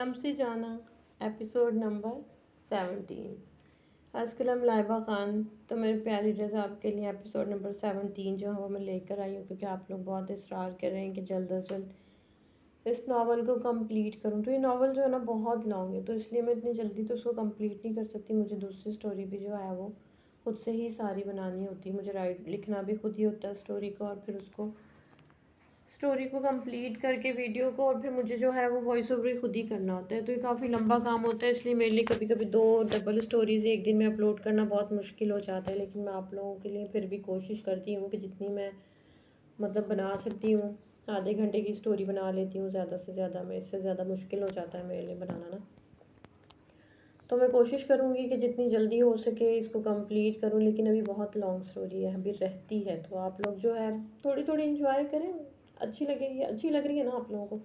हमसे जाना episode number 17। अस्सलाम लाइबा खान। तो मेरे प्यारी रज़ा आपके लिए एपिसोड नंबर 17 जो है वो मैं लेकर आई हूँ, क्योंकि आप लोग बहुत इसरार कर रहे हैं कि जल्द अज जल्द इस नावल को कंप्लीट करूँ। तो ये नावल जो है ना बहुत लॉन्ग है, तो इसलिए मैं इतनी जल्दी तो उसको कंप्लीट नहीं कर सकती। मुझे दूसरी स्टोरी भी जो है वो खुद से ही सारी बनानी होती है। मुझे लिखना भी खुद ही होता है स्टोरी को, और फिर उसको स्टोरी को कंप्लीट करके वीडियो को, और फिर मुझे जो है वो वॉइस ओवर खुद ही करना होता है। तो ये काफ़ी लंबा काम होता है, इसलिए मेरे लिए कभी कभी दो डबल स्टोरीज़ एक दिन में अपलोड करना बहुत मुश्किल हो जाता है। लेकिन मैं आप लोगों के लिए फिर भी कोशिश करती हूँ कि जितनी मैं बना सकती हूँ। आधे घंटे की स्टोरी बना लेती हूँ ज़्यादा से ज़्यादा, मैं इससे ज़्यादा मुश्किल हो जाता है मेरे लिए बनाना ना। तो मैं कोशिश करूँगी कि जितनी जल्दी हो सके इसको कंप्लीट करूँ, लेकिन अभी बहुत लॉन्ग स्टोरी है, अभी रहती है। तो आप लोग जो है थोड़ी थोड़ी इंजॉय करें, अच्छी लगेगी, अच्छी लग रही है ना आप लोगों को,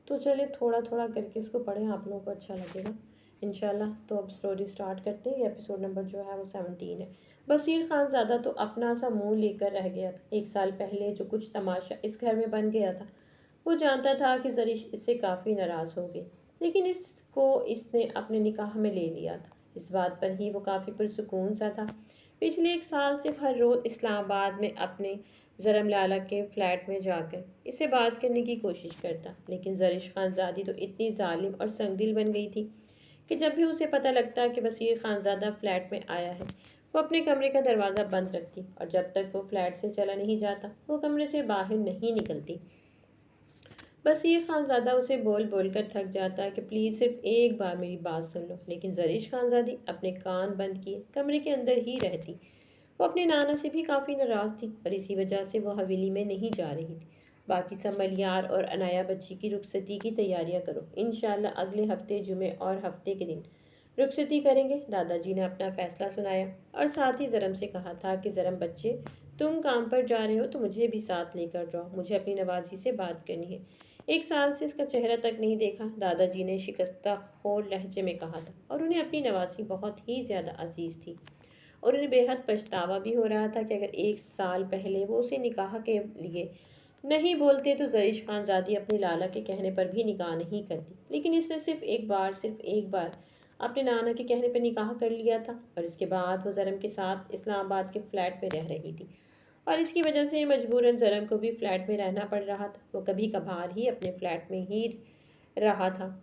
तो चलिए थोड़ा थोड़ा करके इसको पढ़ें, आप लोगों को अच्छा लगेगा इंशाल्लाह। तो अब स्टोरी स्टार्ट करते हैं। एपिसोड नंबर जो है वो 17 है। बसीर खानज़ादा तो अपना सा मुंह लेकर रह गया था। 1 साल पहले जो कुछ तमाशा इस घर में बन गया था, वो जानता था कि जरीश इससे काफ़ी नाराज़ होगी, लेकिन इसको इसने अपने निकाह में ले लिया था। इस बात पर ही वो काफ़ी पुरसुकून सा था। पिछले 1 साल से हर रोज़ इस्लामाबाद में अपने ज़रम लाला के फ्लैट में जाकर इससे बात करने की कोशिश करता, लेकिन जरीश खानज़ादी तो इतनी जालिम और संगदिल बन गई थी कि जब भी उसे पता लगता कि बसीर खानज़ादा फ्लैट में आया है, वो अपने कमरे का दरवाज़ा बंद रखती, और जब तक वो फ्लैट से चला नहीं जाता वो कमरे से बाहर नहीं निकलती। बसीर खानज़ादा उसे बोल बोल कर थक जाता कि प्लीज़ सिर्फ एक बार मेरी बात सुन लो, लेकिन जरीश खानज़ादी अपने कान बंद किए कमरे के अंदर ही रहती। वो अपने नाना से भी काफ़ी नाराज़ थी, और इसी वजह से वो हवेली में नहीं जा रही थी। बाकी सब मलियार और अनाया बच्ची की रुखसती की तैयारियां करो, इंशाल्लाह अगले हफ्ते जुमे और हफ्ते के दिन रुखसती करेंगे। दादाजी ने अपना फैसला सुनाया, और साथ ही जरम से कहा था कि जरम बच्चे, तुम काम पर जा रहे हो तो मुझे भी साथ लेकर जाओ, मुझे अपनी नवाजी से बात करनी है। 1 साल से इसका चेहरा तक नहीं देखा, दादाजी ने शिकस्ता खोर लहजे में कहा था, और उन्हें अपनी नवासी बहुत ही ज़्यादा अजीज़ थी, और उन्हें बेहद पछतावा भी हो रहा था कि अगर 1 साल पहले वो उसे निकाह के लिए नहीं बोलते तो जरीश खानज़ादी अपने लाला के कहने पर भी निकाह नहीं करती। लेकिन इसने सिर्फ एक बार अपने नाना के कहने पर निकाह कर लिया था, और इसके बाद वो जरम के साथ इस्लामाबाद के फ्लैट में रह रही थी, और इसकी वजह से मजबूरन जरम को भी फ्लैट में रहना पड़ रहा था। वो कभी कभार ही अपने फ्लैट में ही रहा था,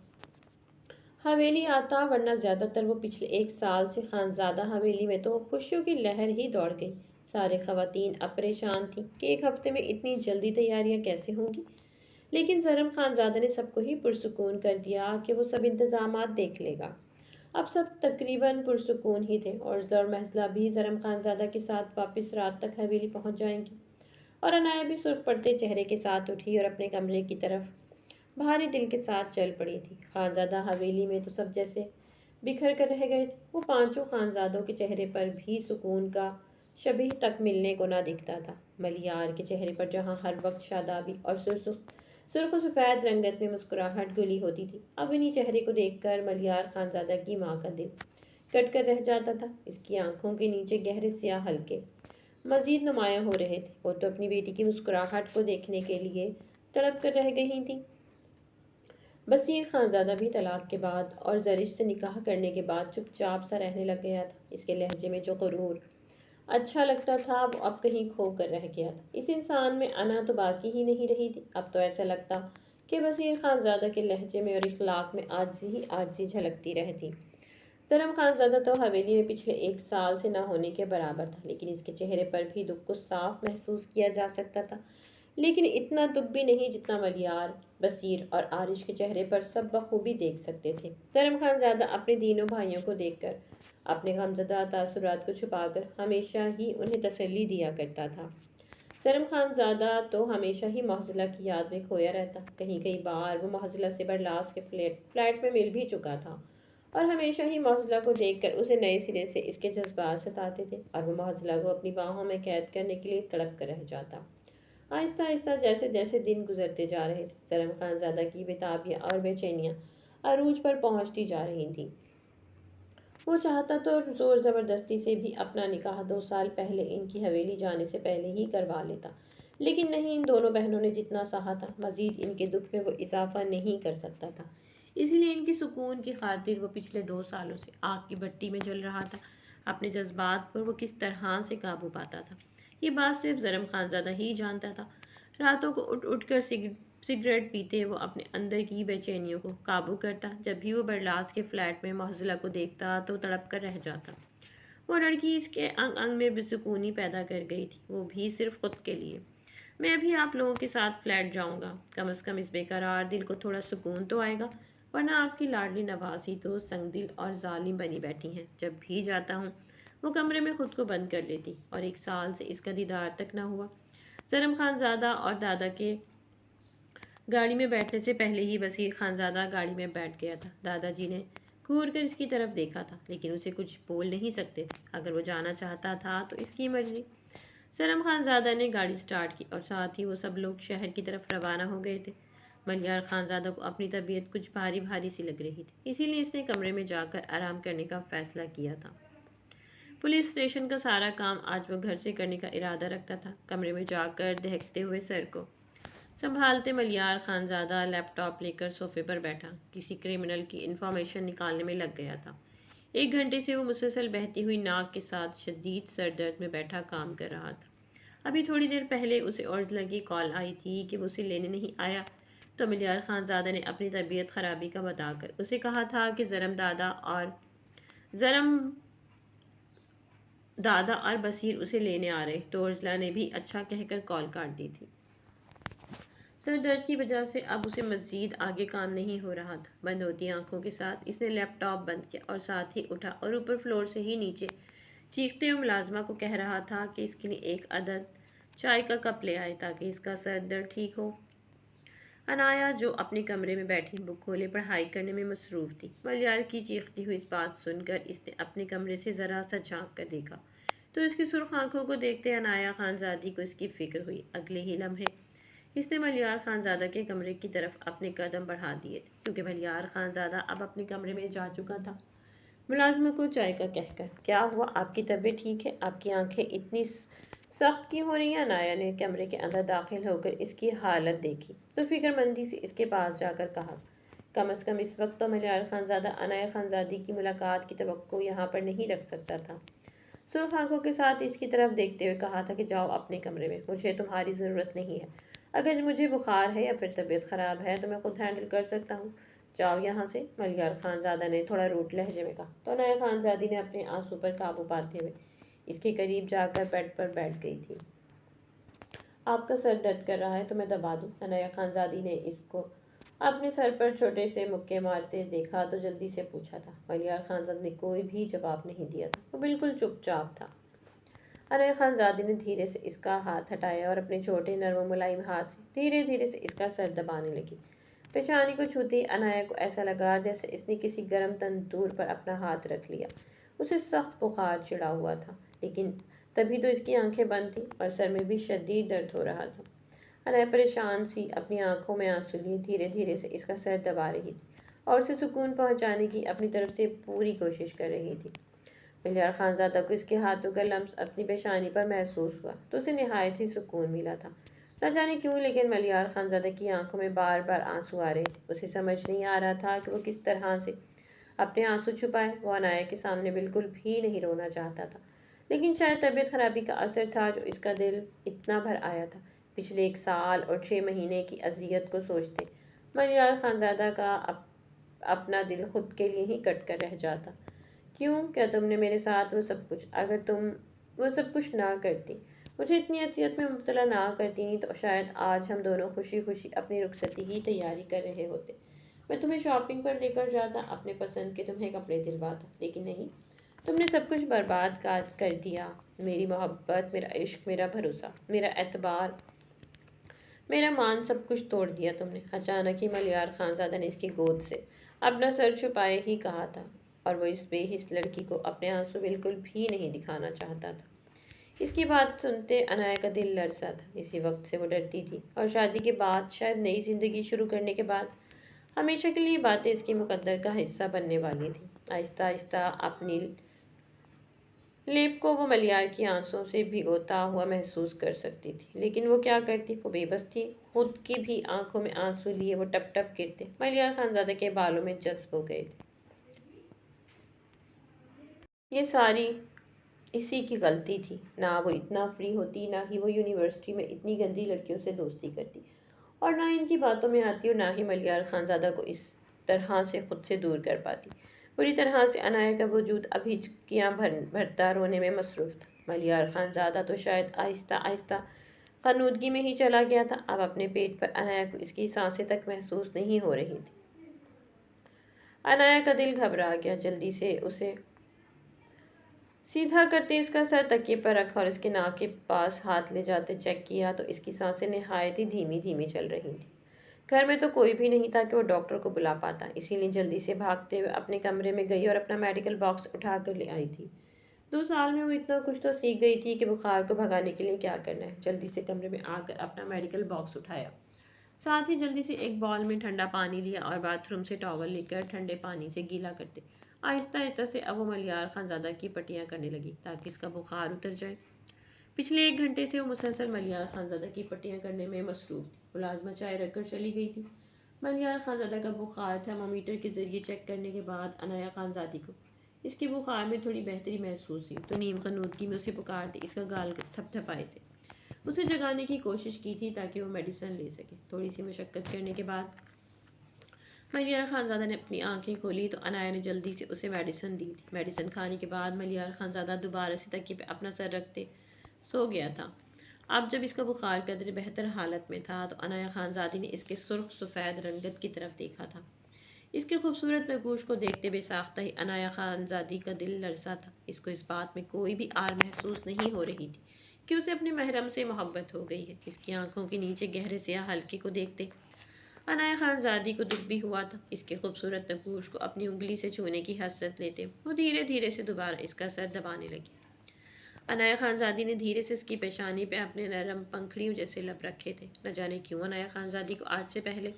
हवेली आता, वरना ज़्यादातर वो पिछले 1 साल से खानज़ादा हवेली में तो खुशियों की लहर ही दौड़ गई। सारे ख़वातीन अब परेशान थीं कि एक हफ्ते में इतनी जल्दी तैयारियां कैसे होंगी, लेकिन ज़रम खानज़ादा ने सबको ही पुरसुकून कर दिया कि वो सब इंतज़ामात देख लेगा। अब सब तकरीबन पुरसुकून ही थे, और ज़र महजला भी ज़रम खानज़ादा के साथ वापस रात तक हवेली पहुंच जाएंगी। और अनाया भी सुर्ख पड़ते चेहरे के साथ उठी और अपने कमरे की तरफ भारी दिल के साथ चल पड़ी थी। खानज़ादा हवेली में तो सब जैसे बिखर कर रह गए थे। वो पांचों खानज़ादों के चेहरे पर भी सुकून का शबीह तक मिलने को ना दिखता था। मलियार के चेहरे पर जहाँ हर वक्त शादाबी और सुर्ख सफ़ेद रंगत में मुस्कुराहट घुली होती थी, अब इन्हीं चेहरे को देखकर मलियार खानज़ादा की माँ का दिल कट कर रह जाता था। इसकी आंखों के नीचे गहरे स्याह हल्के मजीद नुमायां हो रहे थे। वो तो अपनी बेटी की मुस्कुराहट को देखने के लिए तड़प कर रह गई थी। बसीर खानज़ादा भी तलाक के बाद और जरिश से निकाह करने के बाद चुपचाप सा रहने लग गया था। इसके लहजे में जो गुरूर अच्छा लगता था वो अब कहीं खो कर रह गया था। इस इंसान में अना तो बाकी ही नहीं रही थी। अब तो ऐसा लगता कि बसीर खानज़ादा के लहजे में और इखलाक में आजी झलकती रहती। सनम खानज़ादा तो हवेली में पिछले 1 साल से न होने के बराबर था, लेकिन इसके चेहरे पर भी दुख को साफ महसूस किया जा सकता था। लेकिन इतना दुख भी नहीं जितना मलियार, बसीर और आरिश के चेहरे पर सब बखूबी देख सकते थे। सनम खानज़ादा अपने तीनों भाइयों को देखकर अपने गमज़दा तासुरात को छुपाकर हमेशा ही उन्हें तसल्ली दिया करता था। सनम खानज़ादा तो हमेशा ही मोहज़ला की याद में खोया रहता। कई बार वो मोहज़ला से बरलास के फ्लैट में मिल भी चुका था, और हमेशा ही मोहज़ला को देखकर उसे नए सिरे से इसके जज्बात सताते थे, और वो मोहज़ला को अपनी बाहों में कैद करने के लिए तड़प कर रह जाता। आहिस्ता आहिस्ता जैसे जैसे दिन गुजरते जा रहे थे, सनम खानज़ादा की बेताबियाँ और बेचैनियाँ अरूज पर पहुँचती जा रही थीं। वो चाहता तो जोर ज़बरदस्ती से भी अपना निकाह 2 साल पहले इनकी हवेली जाने से पहले ही करवा लेता, लेकिन नहीं, इन दोनों बहनों ने जितना सहा था, मज़ीद इनके दुख में वो इजाफा नहीं कर सकता था। इसीलिए इनकी सुकून की खातिर वो पिछले 2 सालों से आग की भट्टी में जल रहा था। अपने जज्बात पर वो किस तरह से काबू पाता था, ये बात सिर्फ ज़रम खानज़ादा ही जानता था। रातों को उठ उठ कर सिगरेट पीते वो अपने अंदर की बेचैनियों को काबू करता। जब भी वो बरलास के फ्लैट में मोहज़ला को देखता तो तड़प कर रह जाता। वो लड़की इसके अंग अंग में बेसुकूनी पैदा कर गई थी, वो भी सिर्फ खुद के लिए। मैं भी आप लोगों के साथ फ्लैट जाऊंगा, कम से कम इस बेकरार दिल को थोड़ा सुकून तो आएगा, वरना आपकी लाडली नवासी तो संगदिल और जालिम बनी बैठी हैं। जब भी जाता हूँ वो कमरे में खुद को बंद कर लेती और 1 साल से इसका दीदार तक ना हुआ। जरम खानज़ादा और दादा के गाड़ी में बैठने से पहले ही बसीर खानज़ादा गाड़ी में बैठ गया था। दादाजी ने घूर कर इसकी तरफ देखा था, लेकिन उसे कुछ बोल नहीं सकते थे। अगर वो जाना चाहता था तो इसकी मर्जी। सरम खानज़ादा ने गाड़ी स्टार्ट की और साथ ही वो सब लोग शहर की तरफ रवाना हो गए थे। मलियार खानज़ादा को अपनी तबीयत कुछ भारी भारी सी लग रही थी, इसीलिए इसने कमरे में जाकर आराम करने का फैसला किया था। पुलिस स्टेशन का सारा काम आज वो घर से करने का इरादा रखता था। कमरे में जाकर दहकते हुए सर को संभालते मलियार खानज़ादा लैपटॉप लेकर सोफे पर बैठा किसी क्रिमिनल की इन्फॉर्मेशन निकालने में लग गया था। 1 घंटे से वो मुसलसल बहती हुई नाक के साथ शदीद सर दर्द में बैठा काम कर रहा था। अभी थोड़ी देर पहले उसे औजला की कॉल आई थी कि वो उसे लेने नहीं आया, तो मलियार खानज़ादा ने अपनी तबीयत खराबी का बताकर उसे कहा था कि ज़रम दादा और बसीर उसे लेने आ रहे, तो औजला ने भी अच्छा कहकर कॉल काट दी थी। सर दर्द की वजह से अब उसे मज़ीद आगे काम नहीं हो रहा था। बंद होती आंखों के साथ इसने लैपटॉप बंद किया और साथ ही उठा और ऊपर फ्लोर से ही नीचे चीखते हुए मुलाजमा को कह रहा था कि इसके लिए 1 अदद चाय का कप ले आए ताकि इसका सर दर्द ठीक हो। अनाया जो अपने कमरे में बैठी बुक खोले पढ़ाई करने में मसरूफ़ थी, मलियार की चीखती हुई इस बात सुनकर इसने अपने कमरे से ज़रा सा झांक कर देखा तो इसकी सुर्ख आंखों को देखते अनाया खानज़ादी को इसकी फ़िक्र हुई। अगले ही लम्हे इसने मलियार खानज़ादा के कमरे की तरफ अपने कदम बढ़ा दिए थे, क्योंकि मलियार खानज़ादा अब अपने कमरे में जा चुका था। मुलाजमा को चाय का कहकर, क्या हुआ, आपकी तबीयत ठीक है? आपकी आंखें इतनी सख्त क्यों हो रही हैं? अनाया ने कमरे के अंदर दाखिल होकर इसकी हालत देखी तो फिक्रमंदी से इसके पास जाकर कहा, कम अज़ कम इस वक्त तो मलियार खानज़ादा अनाया खानज़ादी की मुलाकात की तवक्को यहाँ पर नहीं रख सकता था। सुर्ख आंखों के साथ इसकी तरफ देखते हुए कहा था कि जाओ अपने कमरे में, मुझे तुम्हारी ज़रूरत नहीं है। अगर मुझे बुखार है या फिर तबीयत ख़राब है तो मैं खुद हैंडल कर सकता हूँ, जाओ यहाँ से, मलियार खानज़ादा ने थोड़ा रूट लहजे में कहा। तो अनाया खानज़ादी ने अपने आंसू पर काबू पाते हुए इसके करीब जाकर बेड पर बैठ गई थी। आपका सर दर्द कर रहा है तो मैं दबा दूँ? अनाया खानज़ादी ने इसको अपने सर पर छोटे से मुक्के मारते देखा तो जल्दी से पूछा था। मलियार खानज़ादा ने कोई भी जवाब नहीं दिया था, वो बिल्कुल चुपचाप था। अनाया खानज़ादी ने धीरे से इसका हाथ हटाया और अपने छोटे नरम मुलायम हाथ से धीरे धीरे से इसका सर दबाने लगी। पेशानी को छूते अनाया को ऐसा लगा जैसे इसने किसी गर्म तंदूर पर अपना हाथ रख लिया। उसे सख्त बुखार चिढ़ा हुआ था, लेकिन तभी तो इसकी आंखें बंद थी और सर में भी शदीद दर्द हो रहा था। अनाया परेशान सी अपनी आंखों में आंसू लिए धीरे धीरे से इसका सर दबा रही थी और उसे सुकून पहुंचाने की अपनी तरफ से पूरी कोशिश कर रही थी। मलियार खानज़ादा को इसके हाथों का लम्स अपनी पेशानी पर महसूस हुआ तो उसे निहायत ही सुकून मिला था। न जाने क्यों, लेकिन मलियार खानज़ादा की आंखों में बार बार आंसू आ रहे थे। उसे समझ नहीं आ रहा था कि वो किस तरह से अपने आंसू छुपाए। वो अनाया के सामने बिल्कुल भी नहीं रोना चाहता था, लेकिन शायद तबीयत खराबी का असर था जो इसका दिल इतना भर आया था। पिछले 1 साल और 6 महीने की अजियत को सोचते मलियार खानज़ादा का अपना दिल खुद के लिए ही कट कर रह जाता। क्यों, क्या तुमने मेरे साथ वो सब कुछ, अगर तुम वो सब कुछ ना करती, मुझे इतनी अजियत में मुब्तला ना करती, तो शायद आज हम दोनों खुशी खुशी अपनी रुखसती की तैयारी कर रहे होते। मैं तुम्हें शॉपिंग पर लेकर जाता, अपने पसंद के तुम्हें कपड़े दिलवाता, लेकिन नहीं, तुमने सब कुछ बर्बाद कर दिया। मेरी मोहब्बत, मेरा इश्क, मेरा भरोसा, मेरा एतबार, मेरा मान, सब कुछ तोड़ दिया तुमने। अचानक ही मलियार खानज़ादा ने इसकी गोद से अपना सर छुपाए ही कहा था, और वो इस बेहिस लड़की को अपने आंसू बिल्कुल भी नहीं दिखाना चाहता था। इसकी बात सुनते अनाया का दिल लरसा था। इसी वक्त से वो डरती थी और शादी के बाद, शायद नई जिंदगी शुरू करने के बाद, हमेशा के लिए बातें इसके मुकद्दर का हिस्सा बनने वाली थी। आहिस्ता आहिस्ता अपनी लेप को वो मलियार की आंसुओं से भिगोता हुआ महसूस कर सकती थी, लेकिन वो क्या करती, वो बेबस थी। खुद की भी आंखों में आंसू लिए वो टप टप गिरते मलियार खानजादा के बालों में जज्ब हो गए थे। ये सारी इसी की गलती थी। ना वो इतना फ्री होती, ना ही वो यूनिवर्सिटी में इतनी गंदी लड़कियों से दोस्ती करती, और ना इनकी बातों में आती, और ना ही मलियार खानजादा को इस तरह से खुद से दूर कर पाती। पूरी तरह से अनाया का वजूद अब हिचकियाँ भरता रोने में मसरूफ़ था। मलियार खानजादा तो शायद आहिस्ता आहिस्ता खनूदगी में ही चला गया था। अब अपने पेट पर अनाया को इसकी सांसें तक महसूस नहीं हो रही थी। अनाया का दिल घबरा गया। जल्दी से उसे सीधा करते इसका सर तकिए पर रखा और इसके नाक के पास हाथ ले जाते चेक किया तो इसकी सांसें निहायत ही धीमी धीमी चल रही थी। घर में तो कोई भी नहीं था कि वो डॉक्टर को बुला पाता, इसीलिए जल्दी से भागते हुए अपने कमरे में गई और अपना मेडिकल बॉक्स उठा कर ले आई थी। 2 साल में वो इतना कुछ तो सीख गई थी कि बुखार को भगाने के लिए क्या करना है। जल्दी से कमरे में आकर अपना मेडिकल बॉक्स उठाया, साथ ही जल्दी से एक बॉल में ठंडा पानी लिया और बाथरूम से टॉवल लेकर ठंडे पानी से गीला करते आहिस्ता आहिस्ता से अब वो मलियार खानजादा की पट्टियाँ करने लगी ताकि इसका बुखार उतर जाए। पिछले 1 घंटे से वो मुसलसल मलियार खानजादा की पट्टियाँ करने में मसरूफ़ थी। मुलाजमा चाय रखकर चली गई थी। मलियार खानजादा का बुखार थर्मामीटर के ज़रिए चेक करने के बाद अनाया खानजादी को इसके बुखार में थोड़ी बेहतरी महसूस हुई तो नीम खनूदगी में उसे पुकारते इसका गाल थपथपाए थे। उसे जगाने की कोशिश की थी ताकि वो मेडिसिन ले सके। थोड़ी सी मशक्क़त करने के बाद मलियार खानजादा ने अपनी आंखें खोली तो अनाया ने जल्दी से उसे मेडिसिन दी थी। मेडिसिन खाने के बाद मलियार खानजादा दोबारा से तकिए पे अपना सर रखते सो गया था। अब जब इसका बुखार कदर बेहतर हालत में था तो अनाया खानजादी ने इसके सुर्ख सफ़ेद रंगत की तरफ देखा था। इसके खूबसूरत नगूश को देखते बेसाख्ता ही अनाया खानजादी का दिल लरसा था। इसको इस बात में कोई भी आर महसूस नहीं हो रही थी कि उसे अपने महरम से मोहब्बत हो गई है। इसकी आंखों के नीचे गहरे स्याह हल्के को देखते अनाया खानजादी को दुख भी हुआ था। इसके खूबसूरत नगूश को अपनी उंगली से छूने की हसरत लेते वो धीरे धीरे से दोबारा इसका सर दबाने लगी। अनाया खानजादी ने धीरे से इसकी पेशानी पे अपने नरम पंखड़ियों जैसे लब रखे थे। न जाने क्यों अनाया खानजादी को आज से पहले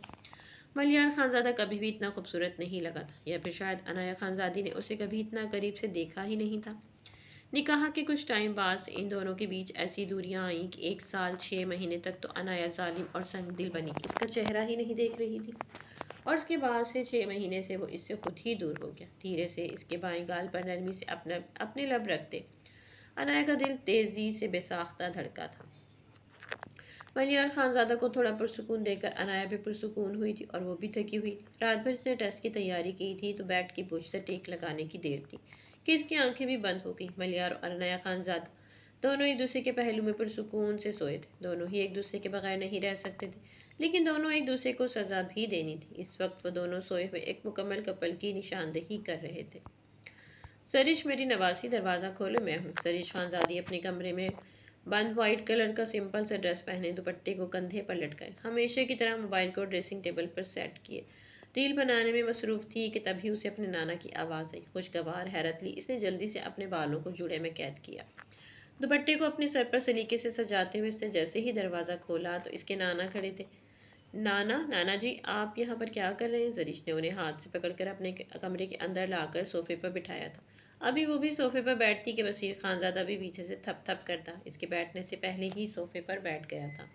मलियार खानजादा कभी भी इतना खूबसूरत नहीं लगा था, या फिर शायद अनाया खानजादी ने उसे कभी इतना करीब से देखा ही नहीं था। निकाह के कुछ टाइम बाद से इन दोनों के बीच ऐसी दूरियां आईं कि 1 साल 6 महीने तक तो अनाया जालिम और संगदिल बनी इसका चेहरा ही नहीं देख रही थी, और उसके बाद से 6 महीने से वो इससे खुद ही दूर हो गया। धीरे से इसके बाएं गाल पर नरमी से अपने लब रखते अनाया का दिल तेजी से बेसाख्ता धड़का था। मलियार खानजादा को थोड़ा पुरसुकून देकर अनाया भी पुरसुकून हुई थी, और वो भी थकी हुई थी। रात भर इसने टेस्ट की तैयारी की थी तो बेड की बुश से टेक लगाने की देर थी कि इसकी आंखें भी बंद हो गई। मलियार और अनाया खानजादा दोनों एक दूसरे के पहलू में पुरसुकून से सोए थे। दोनों ही एक दूसरे के बगैर नहीं रह सकते थे, लेकिन दोनों एक दूसरे को सजा भी देनी थी। इस वक्त वो दोनों सोए हुए एक मुकम्मल कपल की निशानदेही कर रहे थे। सरिश मेरी नवासी, दरवाज़ा खोलो, मैं हूँ। सरिश खानजादी अपने कमरे में बंद वाइट कलर का सिंपल सा ड्रेस पहने दुपट्टे को कंधे पर लटकाए हमेशा की तरह मोबाइल को ड्रेसिंग टेबल पर सेट किए रील बनाने में मसरूफ़ थी कि तभी उसे अपने नाना की आवाज़ आई। खुशगवार हैरत ली इसने जल्दी से अपने बालों को जूड़े में कैद किया। दुपट्टे को अपने सर पर सलीके से सजाते हुए इसने जैसे ही दरवाज़ा खोला तो इसके नाना खड़े थे। नाना, नाना जी, आप यहाँ पर क्या कर रहे हैं? जरीश ने उन्हें हाथ से पकड़कर अपने कमरे के अंदर लाकर सोफे पर बिठाया था। अभी वो भी सोफे पर बैठती कि बशीर खानजादा भी पीछे से थप थप करता इसके बैठने से पहले ही सोफे पर बैठ गया था।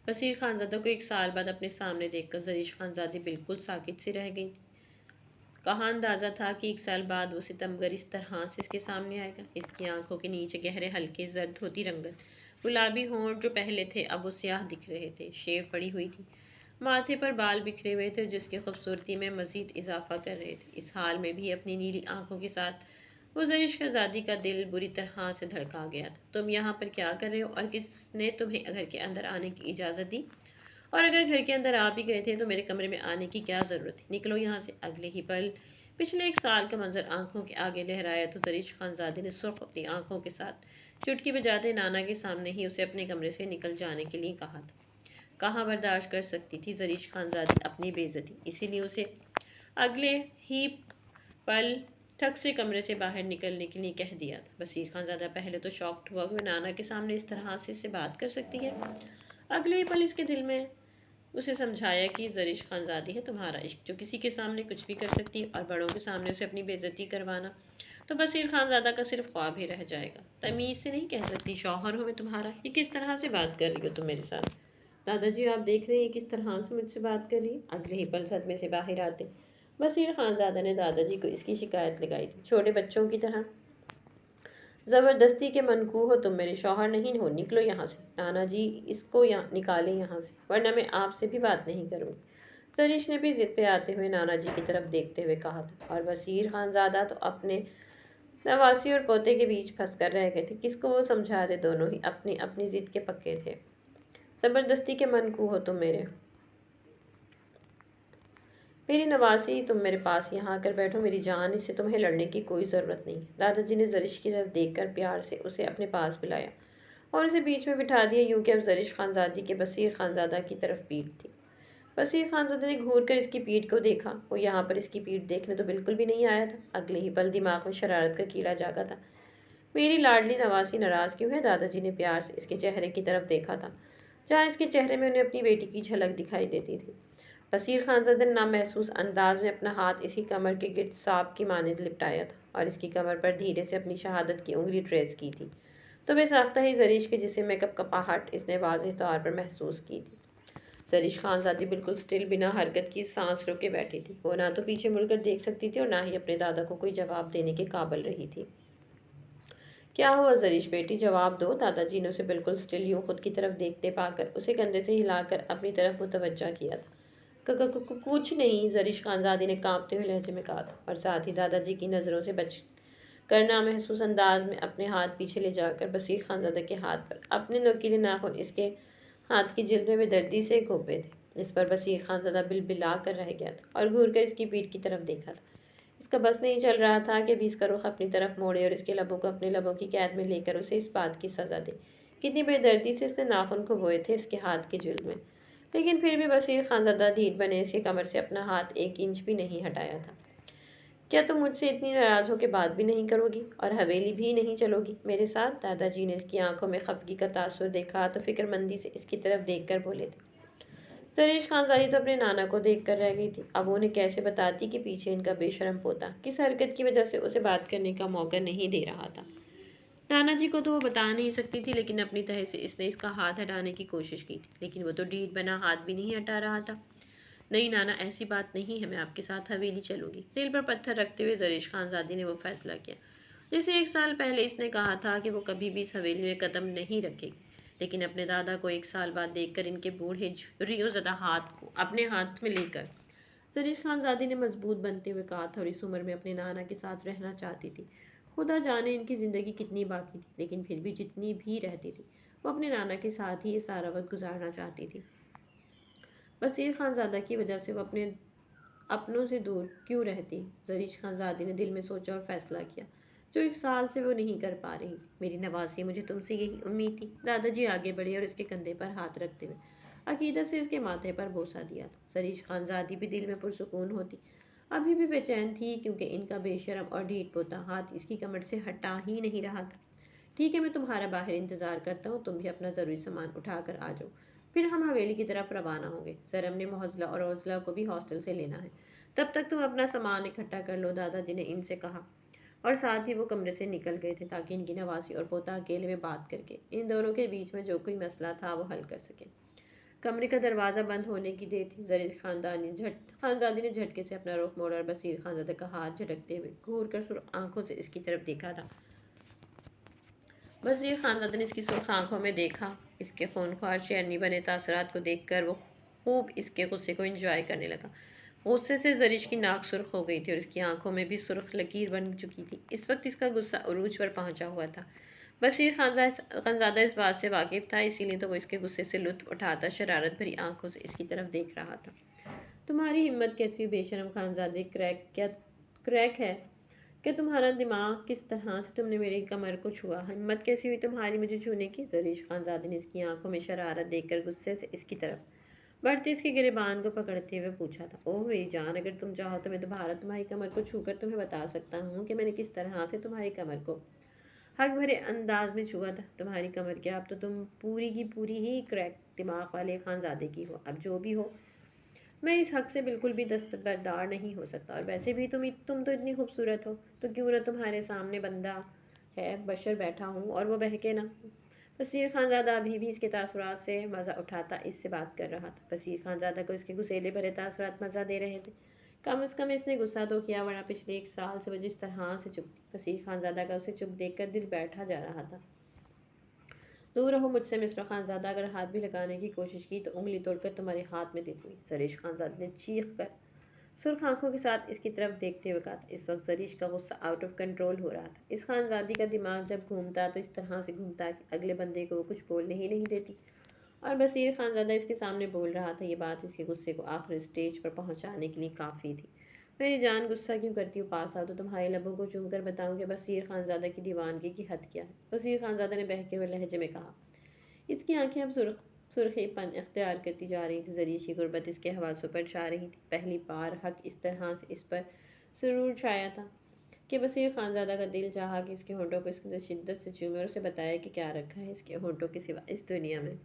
बशीर खानजादा को 1 साल बाद अपने सामने देखकर जरीश खानजादी बिल्कुल साकित सी रह गई थी। कहाँ अंदाजा था कि 1 साल बाद वो सितमगर इस तरह से इसके सामने आएगा। इसकी आंखों के नीचे गहरे हल्के जर्द होती रंगत, गुलाबी होंठ जो पहले थे अब वो स्याह दिख रहे थे। शेव पड़ी हुई थी, माथे पर बाल बिखरे हुए थे जिसकी खूबसूरती में मजीद इजाफा कर रहे थे। इस हाल में भी अपनी नीली आंखों के साथ वो जरिश शहजादी का दिल बुरी तरह से धड़का गया था। तुम यहाँ पर क्या कर रहे हो, और किसने तुम्हें घर के अंदर आने की इजाज़त दी? और अगर घर के अंदर आप ही गए थे तो मेरे कमरे में आने की क्या ज़रूरत थी? निकलो यहाँ से। अगले ही पल पिछले 1 साल का मंजर आंखों के आगे लहराया तो जरीश खानजादी ने सुर्ख अपनी आंखों के साथ चुटकी बजाते नाना के सामने ही उसे अपने कमरे से निकल जाने के लिए कहा था। कहाँ बर्दाश्त कर सकती थी जरीश खानजादी अपनी बेइज्जती, इसीलिए उसे अगले ही पल थक से कमरे से बाहर निकलने के लिए कह दिया था। बशीर खानजादा पहले तो शॉक्ड हुआ कि नाना के सामने इस तरह से बात कर सकती है। अगले ही पल इसके दिल में उसे समझाया कि ज़रिश खानज़ादी है तुम्हारा इश्क, जो किसी के सामने कुछ भी कर सकती है और बड़ों के सामने उसे अपनी बेइज्जती करवाना तो बसीर खानज़ादा का सिर्फ ख्वाब ही रह जाएगा। तमीज़ से नहीं कह सकती शौहर हूँ मैं तुम्हारा, ये किस तरह से बात कर रही हो तुम मेरे साथ? दादाजी आप देख रहे हैं किस तरह से मुझसे बात कर रही है। अगले ही पल सदमे से बाहर आते बसीर खानज़ादा ने दादाजी को इसकी शिकायत लगाई थी। छोटे बच्चों की तरह ज़बरदस्ती के मनकू हो तुम, मेरे शौहर नहीं हो, निकलो यहाँ से। नाना जी इसको यहाँ निकालें यहाँ से, वरना मैं आपसे भी बात नहीं करूँगी। जरीश ने भी जिद पे आते हुए नाना जी की तरफ देखते हुए कहा था। और वसीर खानज़ादा तो अपने नवासी और पोते के बीच फंस कर रह गए थे। किसको वो समझाते, दोनों ही अपनी अपनी जिद के पक्के थे। ज़बरदस्ती के मनकू हो तुम मेरी नवासी, तुम मेरे पास यहाँ आकर बैठो मेरी जान, इससे तुम्हें लड़ने की कोई ज़रूरत नहीं। दादाजी ने जरिश की तरफ देखकर प्यार से उसे अपने पास बुलाया और उसे बीच में बिठा दिया, यूं कि अब जरिश खानजादी के बसीर खानजादा की तरफ पीठ थी। बसीर खानजादा ने घूर कर इसकी पीठ को देखा। वो यहाँ पर इसकी पीठ देखने तो बिल्कुल भी नहीं आया था। अगले ही पल दिमाग में शरारत का कीड़ा जागा था। मेरी लाडली नवासी नाराज़ क्यों है? दादाजी ने प्यार से इसके चेहरे की तरफ देखा था, जहाँ इसके चेहरे में उन्हें अपनी बेटी की झलक दिखाई देती थी। बसीर खानज़ादा ने नामहसूस अंदाज में अपना हाथ इसकी कमर के गिर्द सांप की मानद लिपटाया था और इसकी कमर पर धीरे से अपनी शहादत की उंगली ट्रेस की थी। तो बेसाख्ता ही जरीश के जिस्म में कपकपाहट इसने वाज़ेह तौर पर महसूस की थी। जरीश खानज़ादी बिल्कुल स्टिल बिना हरकत की सांस रोके बैठी थी। वो ना तो पीछे मुड़कर देख सकती थी और ना ही अपने दादा को कोई जवाब देने के काबिल रही थी। क्या हुआ जरीश बेटी, जवाब दो। दादाजी ने उसे बिल्कुल स्टिल यूं खुद की तरफ देखते पाकर उसे कंधे से हिलाकर अपनी तरफ मुतवज्जा किया था। कुछ नहीं, जरीश खानज़ादी ने कांपते हुए लहजे में कहा था और साथ ही दादाजी की नज़रों से बच कर नामहसूस अंदाज में अपने हाथ पीछे ले जाकर बसीर खानज़ादा के हाथ पर अपने नुकीले नाखून इसके हाथ की जिल्द में बेदर्दी से घोंपे थे। इस पर बसीर खानज़ादा बिलबिला कर रह गया था और घूर कर इसकी पीठ की तरफ देखा था। इसका बस नहीं चल रहा था कि अभी इसका रुख अपनी तरफ मोड़े और इसके लबों को अपने लबों की कैद में लेकर उसे इस बात की सज़ा दे। कितनी बेदर्दी से इसने नाखून को बोए थे इसके हाथ की जिल्द में, लेकिन फिर भी बसीर खानज़ादा ढीठ बने इसकी कमर से अपना हाथ 1 इंच भी नहीं हटाया था। क्या तुम मुझसे इतनी नाराज़ हो के बात भी नहीं करोगी और हवेली भी नहीं चलोगी मेरे साथ? दादाजी ने इसकी आंखों में खफगी का तासुर देखा तो फिक्रमंदी से इसकी तरफ देखकर बोले थे। जरीश खानजादी तो अपने नाना को देख कर रह गई थी। अब उन्हें कैसे बताती कि पीछे इनका बेशरम पोता किस हरकत की वजह से उसे बात करने का मौका नहीं दे रहा था। नाना जी को तो वो बता नहीं सकती थी, लेकिन अपनी तरह से इसने इसका हाथ हटाने की कोशिश की थी, लेकिन वो तो ढीठ बना हाथ भी नहीं हटा रहा था। नहीं नाना, ऐसी बात नहीं है, मैं आपके साथ हवेली चलूंगी। दिल पर पत्थर रखते हुए जरीश खानजादी ने वो फैसला किया जैसे 1 साल पहले इसने कहा था कि वो कभी भी इस हवेली में कदम नहीं रखेगी। लेकिन अपने दादा को 1 साल बाद देखकर इनके बूढ़े झुर्रियों ज़दा हाथ को अपने हाथ में लेकर जरीश खानजादी ने मजबूत बनते हुए कहा था और इस उम्र में अपने नाना के साथ रहना चाहती थी। खुदा जाने इनकी ज़िंदगी कितनी बाकी थी, लेकिन फिर भी जितनी भी रहती थी वो अपने नाना के साथ ही ये सारा वक्त गुजारना चाहती थी। बसीर खानज़ादा की वजह से वो अपने अपनों से दूर क्यों रहती? जरीश खानज़ादी ने दिल में सोचा और फैसला किया जो 1 साल से वो नहीं कर पा रही थी। मेरी नवासी, मुझे तुमसे यही उम्मीद थी। दादाजी आगे बढ़े और इसके कंधे पर हाथ रखते हुए अकीदत से इसके माथे पर बोसा दिया था। जरीश खानज़ादी भी दिल में पुरसुकून होती, अभी भी बेचैन थी, क्योंकि इनका बेशरम और ढीठ पोता हाथ इसकी कमर से हटा ही नहीं रहा था। ठीक है, मैं तुम्हारा बाहर इंतज़ार करता हूँ, तुम भी अपना ज़रूरी सामान उठाकर आ जाओ, फिर हम हवेली की तरफ रवाना होंगे। सरम ने मोहज़ला और ओज़ला को भी हॉस्टल से लेना है, तब तक तुम अपना सामान इकट्ठा कर लो, दादाजी ने इनसे कहा और साथ ही वो कमरे से निकल गए थे ताकि इनकी नवासी और पोता अकेले में बात करके इन दोनों के बीच में जो कोई मसला था वो हल कर सके। कमरे का दरवाज़ा बंद होने की देर थी। जरीश खानजादी ने झटके से अपना रुख मोड़ा और बसीर खानजादा का हाथ झटकते हुए घूर कर सुर्ख आंखों से इसकी तरफ देखा था। बसीर खानजादा ने इसकी सुर्ख आंखों में देखा। इसके खूनख्वार चैनी बने तासरात को देखकर वो खूब इसके गुस्से को एंजॉय करने लगा। गुस्से से जरीश की नाक सुर्ख हो गई थी और इसकी आंखों में भी सुर्ख लकीर बन चुकी थी। इस वक्त इसका गुस्सा उरूज पर पहुंचा हुआ था। बसीर खानजादा इस बात से वाकिफ था, इसीलिए तो वो इसके गुस्से से लुत्फ उठाता शरारत भरी आंखों से इसकी तरफ देख रहा था। तुम्हारी हिम्मत कैसी हुई बेशरम खानजादे, क्रैक है क्या तुम्हारा दिमाग? किस तरह से तुमने मेरी कमर को छुआ? हिम्मत कैसी हुई तुम्हारी मुझे छूने की? जरीश खानजादी ने इसकी आंखों में शरारत देखकर गुस्से से इसकी तरफ बढ़ते इसके गिरेबान को पकड़ते हुए पूछा था। ओह मेरी जान, अगर तुम चाहो तो मैं दोबारा तुम्हारी कमर को छूकर तुम्हें बता सकता हूँ कि मैंने किस तरह से तुम्हारी कमर को हक भरे अंदाज में छुआ था तुम्हारी कमर के। अब तो तुम पूरी की पूरी ही क्रैक दिमाग वाले खानजादे की हो। अब जो भी हो, मैं इस हक से बिल्कुल भी दस्तबरदार नहीं हो सकता। और वैसे भी तुम तो इतनी खूबसूरत हो, तो क्यों ना तुम्हारे सामने बंदा है बशर बैठा हूँ और वो बहके ना। बसीर खानज़ादा अभी भी इसके तासुरात से मज़ा उठाता इससे बात कर रहा था। बसीर खानज़ादा को इसके गुस्सेले भरे तासुरात मज़ा दे रहे थे। कम अज़ कम इसने गुस्सा तो किया, वरना पिछले 1 साल से वो जिस तरह से चुप थी। बसीर खानज़ादा का उसे चुप देखकर दिल बैठा जा रहा था। दूर रहो मुझसे मिस्टर खानज़ादा, अगर हाथ भी लगाने की कोशिश की तो उंगली तोड़कर तुम्हारे हाथ में दे दूँगी। ज़रीश खानज़ादा ने चीख कर सुर्ख आंखों के साथ इसकी तरफ देखते हुए कहा था। इस वक्त ज़रीश का गुस्सा आउट ऑफ कंट्रोल हो रहा था। इस खानज़ादी का दिमाग जब घूमता तो इस तरह से घूमता कि अगले बंदे को वो कुछ बोलने ही नहीं देती। और बसीर खानज़ादा इसके सामने बोल रहा था। ये बात इसके गुस्से को आखिरी स्टेज पर पहुंचाने के लिए काफ़ी थी। मेरी जान, गुस्सा क्यों करती हूँ? पास आओ तो तुम्हारे लबों को चूम कर बताऊँ कि बसीर खानज़ादा की दीवानगी की हद क्या है। बसीर खानज़ादा ने बहके हुए लहजे में कहा। इसकी आंखें अब सुर्खीपन इख्तियार करती जा रही थी। ज़रीश की गुर्बत इसके हवासों पर छा रही थी। पहली बार हक इस तरह से इस पर सुरूर छाया था कि बसीर खानज़ादा का दिल चाहा कि इसके होंठों को इसके शिद्दत से चूमे और उसे बताया कि क्या रखा है इसके होंठों के सिवा इस दुनिया में।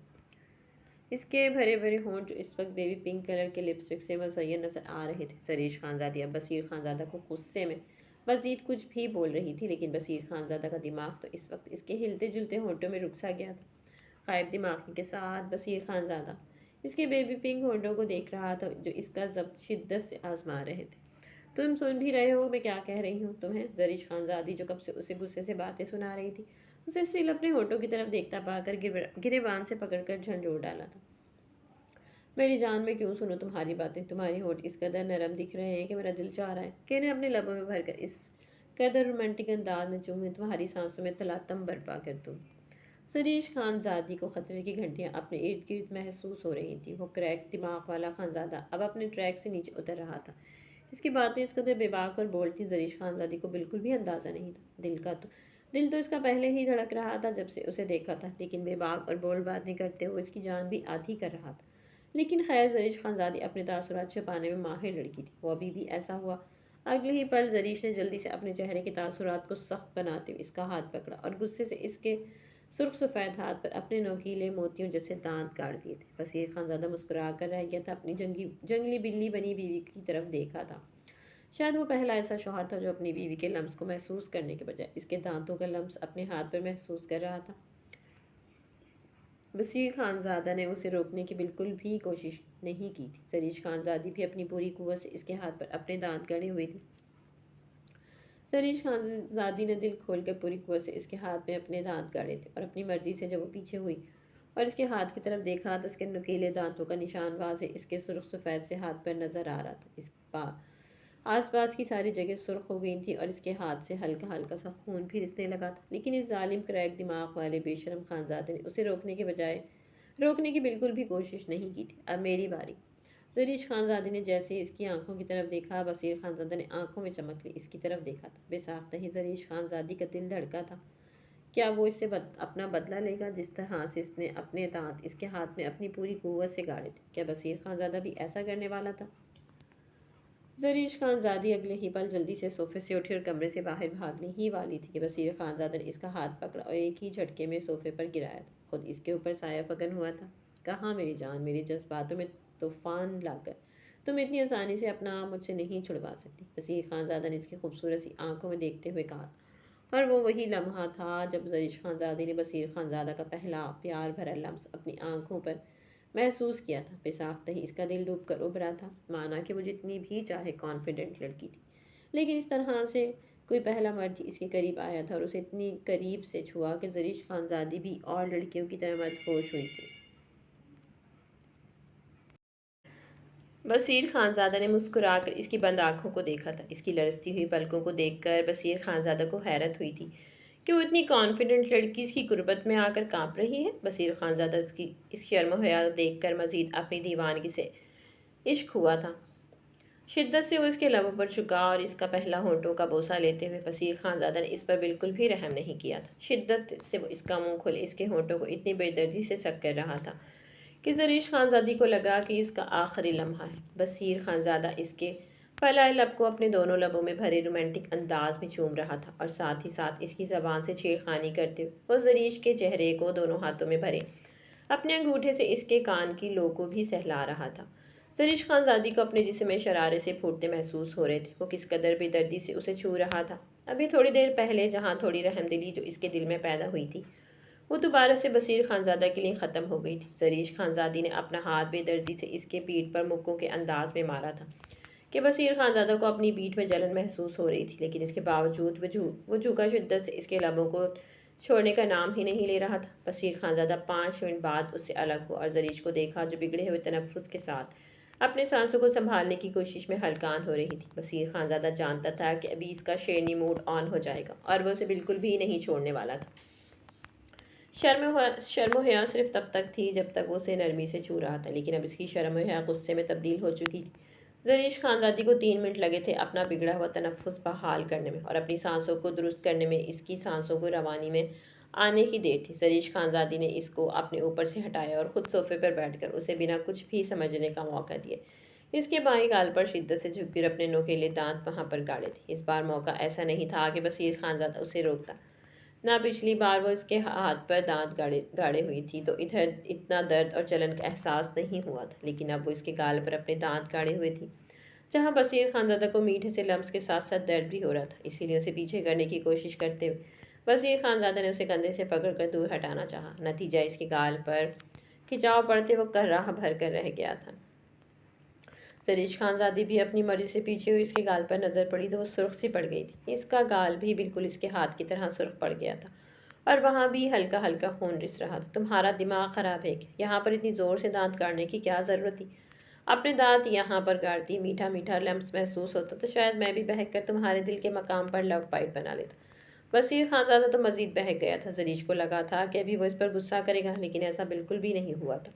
इसके भरे भरे होंठ जो इस वक्त बेबी पिंक कलर के लिपस्टिक से मुज़य्यन नज़र आ रहे थे। ज़रीश खानज़ादी अब बसीर खानज़ादा को गुस्से में मज़ीद कुछ भी बोल रही थी, लेकिन बसीर खानज़ादा का दिमाग तो इस वक्त इसके हिलते जुलते होंठों में रुक सा गया था। गायब दिमागी के साथ बसीर खानज़ादा इसके बेबी पिंक होंठों को देख रहा था, जो इसका जब्त शिद्दत से आजमा रहे थे। तुम सुन भी रहे हो मैं क्या कह रही हूँ तुम्हें? ज़रीश खानज़ादी जो कब से उसे गुस्से से बातें सुना रही थी, उसे स्टिल अपने होंठों की तरफ देखता पाकर गिरेबान से पकड़कर झंझोड़ डाला था। मेरी जान, में क्यों सुनूं तुम्हारी बातें? तुम्हारे होंठ इस कदर नरम दिख रहे हैं कि मेरा दिल चाह रहा है कि इन्हें अपने लबों में भरकर इस कदर रोमांटिक अंदाज में चूमूं, तुम्हारी सांसों में तलातम बर्पा कर दूं। ज़रीश खानज़ादी को ख़तरे की घंटियां अपने इर्द गिर्द महसूस हो रही थी। वो क्रैक दिमाग वाला खानज़ादा अब अपने ट्रैक से नीचे उतर रहा था। इसकी बातें इस कदर बेबाक और बोल्ड थी, ज़रीश खानज़ादी को बिल्कुल भी अंदाज़ा नहीं था। दिल तो इसका पहले ही धड़क रहा था जब से उसे देखा था, लेकिन बेबाक और बोल्ड बातें करते हुए इसकी जान भी आधी कर रहा था। लेकिन खैर, ज़रीश खानज़ादी अपने तासुरात छुपाने में माहिर लड़की थी। वो अभी भी ऐसा हुआ। अगले ही पल ज़रीश ने जल्दी से अपने चेहरे के तासुरात को सख्त बनाते हुए इसका हाथ पकड़ा और गुस्से से इसके सुर्ख सफ़ेद हाथ पर अपने नोकीले मोतियों जैसे दांत काट दिए थे। बसीर खानज़ादा मुस्कुरा कर रह गया था, अपनी जंगली बिल्ली बनी बीवी की तरफ देखा था। शायद वो पहला ऐसा शौहर था जो अपनी बीवी के लम्स को महसूस करने के बजाय इसके दांतों का लम्स अपने हाथ पर महसूस कर रहा था। बसीर खानज़ादा ने उसे रोकने की बिल्कुल भी कोशिश नहीं की थी। ज़रीश खानज़ादी भी अपनी पूरी कुव्वत से इसके हाथ पर अपने दांत गड़े हुए थी। ज़रीश खानज़ादी ने दिल खोलकर पूरी कुव्वत से इसके हाथ में अपने दांत गाड़े थे और अपनी मर्जी से जब वो पीछे हुई और इसके हाथ की तरफ देखा तो उसके नुकीले दांतों का निशान वाज़ेह इसके सुर्ख सफ़ेद से हाथ पर नज़र आ रहा था। इस आसपास की सारी जगह सुर्ख हो गई थी और इसके हाथ से हल्का हल्का सा खून भी रिसने लगा था। लेकिन इस जालिम क्रैक दिमाग वाले बेशरम खानज़ादे ने उसे रोकने की बिल्कुल भी कोशिश नहीं की थी। अब मेरी बारी। ज़रीश खानज़ादे ने जैसे ही इसकी आंखों की तरफ देखा, बसीर खानज़ादा ने आंखों में चमक ली इसकी तरफ देखा था। बेसाख्ता ही ज़रीश खानज़ादी का दिल धड़का था। क्या वो इससे अपना बदला लेगा? जिस तरह से इसने अपने दांत इसके हाथ में अपनी पूरी कुव्वत से गाड़े थे, क्या बसीर खानज़ादा भी ऐसा करने वाला था? ज़रीश खानज़ादी अगले ही पल जल्दी से सोफे से उठी और कमरे से बाहर भागने ही वाली थी कि बसीर खानज़ादा ने इसका हाथ पकड़ा और एक ही झटके में सोफे पर गिराया था। खुद इसके ऊपर साया फगन हुआ था। कहाँ मेरी जान, मेरे जज्बातों में तूफान लाकर तुम इतनी आसानी से अपना आप मुझसे नहीं छुड़वा सकती, बसीर खानज़ादा ने इसकी खूबसूरत सी आंखों में देखते हुए कहा। और वो वही लम्हा था जब ज़रीश खानज़ादी ने बसीर खानज़ादा का पहला प्यार भरा लम्स अपनी आंखों पर महसूस किया था। बेसाख्ता ही इसका दिल डूब कर उभरा था। माना कि वो जितनी भी चाहे कॉन्फिडेंट लड़की थी, लेकिन इस तरह से कोई पहला मर्द ही इसके करीब आया था और उसे इतनी करीब से छुआ कि ज़रीश खानज़ादी भी और लड़कियों की तरह मदहोश हुई थी। बसीर खानज़ादा ने मुस्कुराकर इसकी बंद आंखों को देखा था। इसकी लरजती हुई पलकों को देखकर बसीर खानज़ादा को हैरत हुई थी कि वो इतनी कॉन्फिडेंट लड़की इसकी गुर्बत में आकर कांप रही है। बसीर खानज़ादा उसकी इस शर्म हया देखकर मज़ीद अपनी दीवानगी से इश्क हुआ था। शिद्दत से वो इसके लबों पर झुका और इसका पहला होंठों का बोसा लेते हुए बसीर खानज़ादा ने इस पर बिल्कुल भी रहम नहीं किया था। शिद्दत से वो इसका मुंह खोले इसके होंठों को इतनी बेदर्दी से सक कर रहा था कि ज़रीश खानज़ादी को लगा कि इसका आखिरी लम्हा है। बसीर खानज़ादा इसके फलाए लब को अपने दोनों लबों में भरे रोमांटिक अंदाज में चूम रहा था और साथ ही साथ इसकी ज़बान से छेड़खानी करते हुए वो जरीश के चेहरे को दोनों हाथों में भरे अपने अंगूठे से इसके कान की लो को भी सहला रहा था। जरीश खानजादी को अपने जिस्म में शरारे से फूटते महसूस हो रहे थे। वो किस कदर बेदर्दी से उसे छू रहा था। अभी थोड़ी देर पहले जहाँ थोड़ी रहमदिली जो इसके दिल में पैदा हुई थी वो दोबारा से बसीर खानज़ादा के लिए ख़त्म हो गई थी। जरीश खानज़ादी ने अपना हाथ बेदर्दी से इसके पीठ पर मुक्कों के अंदाज में मारा था कि बसीर खानज़ादा को अपनी पीठ में जलन महसूस हो रही थी, लेकिन इसके बावजूद वो झुका शिद्दत से इसके लबों को छोड़ने का नाम ही नहीं ले रहा था। बसीर खानज़ादा 5 मिनट बाद उससे अलग हुआ और जरीश को देखा जो बिगड़े हुए तनफ्फुस के साथ अपने सांसों को संभालने की कोशिश में हलकान हो रही थी। बसीर खानज़ादा जानता था कि अभी इसका शेरनी मूड ऑन हो जाएगा और वो उसे बिल्कुल भी नहीं छोड़ने वाला था। शर्म हया सिर्फ तब तक थी जब तक वो उसे नरमी से छू रहा था, लेकिन अब इसकी शर्म हया गुस्से में तब्दील हो चुकी थी। जरीश खानजादी को 3 मिनट लगे थे अपना बिगड़ा हुआ तनफ्फुस बहाल करने में और अपनी सांसों को दुरुस्त करने में। इसकी सांसों को रवानी में आने की देर थी। जरीश खानजादी ने इसको अपने ऊपर से हटाया और ख़ुद सोफे पर बैठकर उसे बिना कुछ भी समझने का मौका दिया इसके बाएं गाल पर शिद्दत से झुककर अपने नोकीले दांत वहाँ पर गाड़े थे। इस बार मौका ऐसा नहीं था कि बसीर खानजादा उसे रोकता। ना पिछली बार वो इसके हाथ पर दांत गाड़े गाड़े हुई थी तो इधर इतना दर्द और जलन का एहसास नहीं हुआ था, लेकिन अब वो इसके गाल पर अपने दांत गाड़े हुए थी जहां बसीर खानदादा को मीठे से लम्स के साथ साथ दर्द भी हो रहा था। इसीलिए उसे पीछे करने की कोशिश करते हुए बसीर खानजादा ने उसे कंधे से पकड़कर दूर हटाना चाहा। नतीजा इसके गाल पर खिंचाव पड़ते वो कर्राह भर कर रह गया था। जरीश खानजादी भी अपनी मर्जी से पीछे हुई इसके गाल पर नज़र पड़ी तो वो सुर्ख सी पड़ गई थी। इसका गाल भी बिल्कुल इसके हाथ की तरह सुर्ख पड़ गया था और वहाँ भी हल्का हल्का खून रिस रहा था। तुम्हारा दिमाग ख़राब है क्या? यहाँ पर इतनी ज़ोर से दांत गाड़ने की क्या ज़रूरत थी? अपने दांत यहाँ पर गाड़ती, मीठा मीठा लम्स महसूस होता तो शायद मैं भी बहक कर तुम्हारे दिल के मकाम पर लव बाइट बना लेता। वसीर खानजादा तो मज़ीद बहक गया था। जरीश को लगा था कि अभी वो इस पर गुस्सा करेगा, लेकिन ऐसा बिल्कुल भी नहीं हुआ था।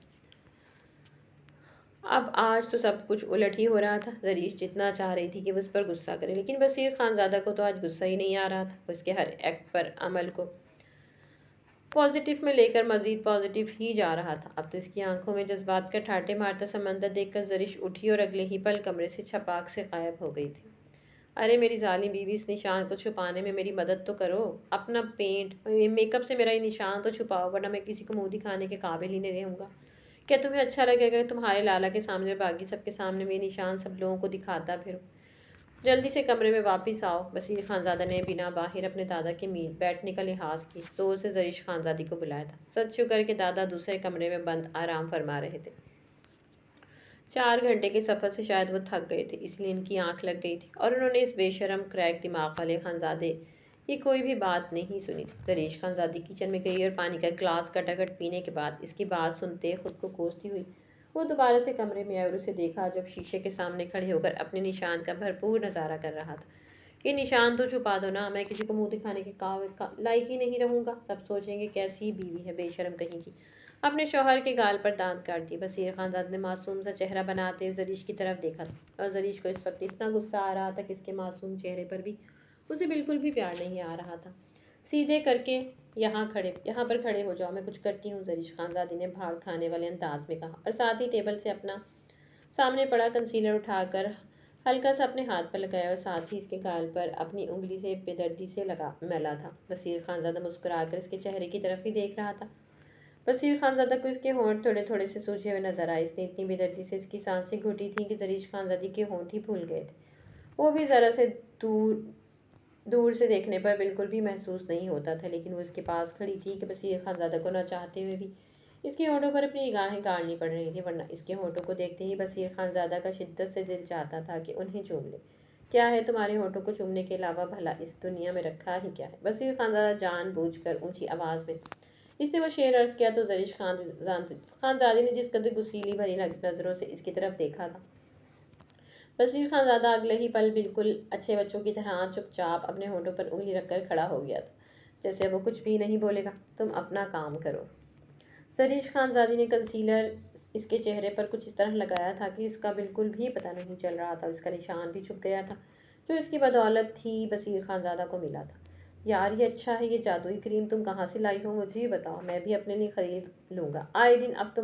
अब आज तो सब कुछ उलट ही हो रहा था। जरीश जितना चाह रही थी कि वो उस पर गुस्सा करे, लेकिन बसीर खानजादा को तो आज गुस्सा ही नहीं आ रहा था। उसके हर एक्ट पर अमल को पॉजिटिव में लेकर मज़ीद पॉजिटिव ही जा रहा था। अब तो इसकी आंखों में जज्बात का ठाटे मारता समंदर देखकर जरीश उठी और अगले ही पल कमरे से छपाक से गायब हो गई थी। अरे मेरी जालिम बीवी, इस निशान को छुपाने में मेरी मदद तो करो। अपना पेंट मेकअप से मेरा ये निशान तो छुपाओ, वरना मैं किसी को मुंह दिखाने के काबिल ही नहीं रहूँगा। क्या तुम्हें अच्छा लगेगा तुम्हारे लाला के सामने, बाकी सबके सामने मेरे निशान सब लोगों को दिखाता फिर? जल्दी से कमरे में वापस आओ। बसीर खानजादा ने बिना बाहर अपने दादा के मील बैठने का लिहाज की जोर से जरीश खानजादी को बुलाया था। सच शुक्र के दादा दूसरे कमरे में बंद आराम फरमा रहे थे। 4 घंटे के सफ़र से शायद वो थक गए थे, इसलिए इनकी आंख लग गई थी और उन्होंने इस बेशरम क्रैक दिमाग वाले खानजादे की कोई भी बात नहीं सुनी थी। दरेश खानजादी किचन में गई और पानी का ग्लास कटाकट पीने के बाद इसकी बात सुनते खुद को कोसती हुई वो दोबारा से कमरे में आई और उसे देखा जब शीशे के सामने खड़े होकर अपने निशान का भरपूर नज़ारा कर रहा था। ये निशान तो छुपा दो ना, मैं किसी को मुंह दिखाने के लायक ही नहीं रहूँगा। सब सोचेंगे कैसी बीवी है बेशरम कहीं की। अपने शौहर के गाल पर दांत काट दिए। बसीर खानदाद ने मासूम सा चेहरा बनाते हुए जरीश की तरफ देखा था और जरीश को इस वक्त इतना गुस्सा आ रहा था कि इसके मासूम चेहरे पर भी उसे बिल्कुल भी प्यार नहीं आ रहा था। सीधे करके यहाँ पर खड़े हो जाओ, मैं कुछ करती हूँ, जरीश खानदादी ने भाग खाने वाले अंदाज में कहा और साथ ही टेबल से अपना सामने पड़ा कंसीलर उठाकर हल्का सा अपने हाथ पर लगाया और साथ ही इसके गाल पर अपनी उंगली से बेदर्दी से लगा मला था। बसीर खानजादा मुस्कुराकर इसके चेहरे की तरफ ही देख रहा था। बसीर खानजादा को इसके होंठ थोड़े थोड़े से सूजे हुए नजर आए। इसने इतनी बेदर्दी से इसकी सांसें घुटी थी कि जरीश खानजादी के होंठ ही भूल गए थे। वो भी ज़रा से दूर दूर से देखने पर बिल्कुल भी महसूस नहीं होता था, लेकिन वो इसके पास खड़ी थी कि बसीर खानजादा को न चाहते हुए भी इसके होंठों पर अपनी निगाहें गाड़नी पड़ रही थी, वरना इसके होंठों को देखते ही बसीर खानजादा का शिद्दत से दिल चाहता था कि उन्हें चूम ले। क्या है तुम्हारे होंठों को चूमने के अलावा भला इस दुनिया में रखा ही क्या है? बसीर खानजादा जानबूझकर ऊंची आवाज़ में इसने वो शेर अर्ज किया तो जरीश खानजादी ने जिस कदर गुस्सीली भरी नज़रों से इसकी तरफ देखा था, बसीर खानजादा अगले ही पल बिल्कुल अच्छे बच्चों की तरह चुपचाप अपने होंठों पर उंगली रखकर खड़ा हो गया था, जैसे वो कुछ भी नहीं बोलेगा। तुम अपना काम करो। जरीश खानजादी ने कंसीलर इसके चेहरे पर कुछ इस तरह लगाया था कि इसका बिल्कुल भी पता नहीं चल रहा था। इसका निशान भी छुप गया था जो इसकी बदौलत ही बसीर खानजादा को मिला था। यार ये अच्छा है, ये जादुई क्रीम तुम कहाँ से लाई हो मुझे ही बताओ, मैं भी अपने लिए ख़रीद लूँगा। आए दिन अब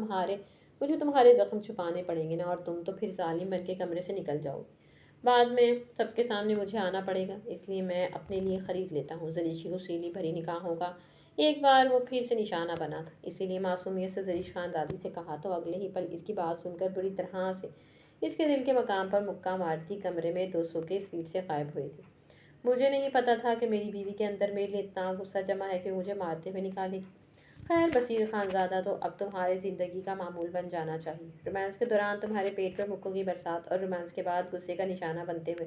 मुझे तुम्हारे ज़ख्म छुपाने पड़ेंगे ना, और तुम तो फिर जालिम बन के कमरे से निकल जाओगे। बाद में सबके सामने मुझे आना पड़ेगा, इसलिए मैं अपने लिए ख़रीद लेता हूँ। ज़रीश की गुस्सीली भरी निगाहों का एक बार वो फिर से निशाना बना था, इसीलिए मासूमियत से ज़रीश खान दादी से कहा तो अगले ही पल इसकी बात सुनकर बुरी तरह से इसके दिल के मकाम पर मुक्का मारती कमरे में 200 के स्पीड से गायब हुई थी। मुझे नहीं पता था कि मेरी बीवी के अंदर मेरे लिए इतना गुस्सा जमा है कि मुझे मारते हुए निकालेगी। खैर बसीर खानज़ादा, तो अब तुम्हारे ज़िंदगी का मामूल बन जाना चाहिए। रोमांस के दौरान तुम्हारे पेट पर मुक्कों की बरसात और रोमांस के बाद गुस्से का निशाना बनते हुए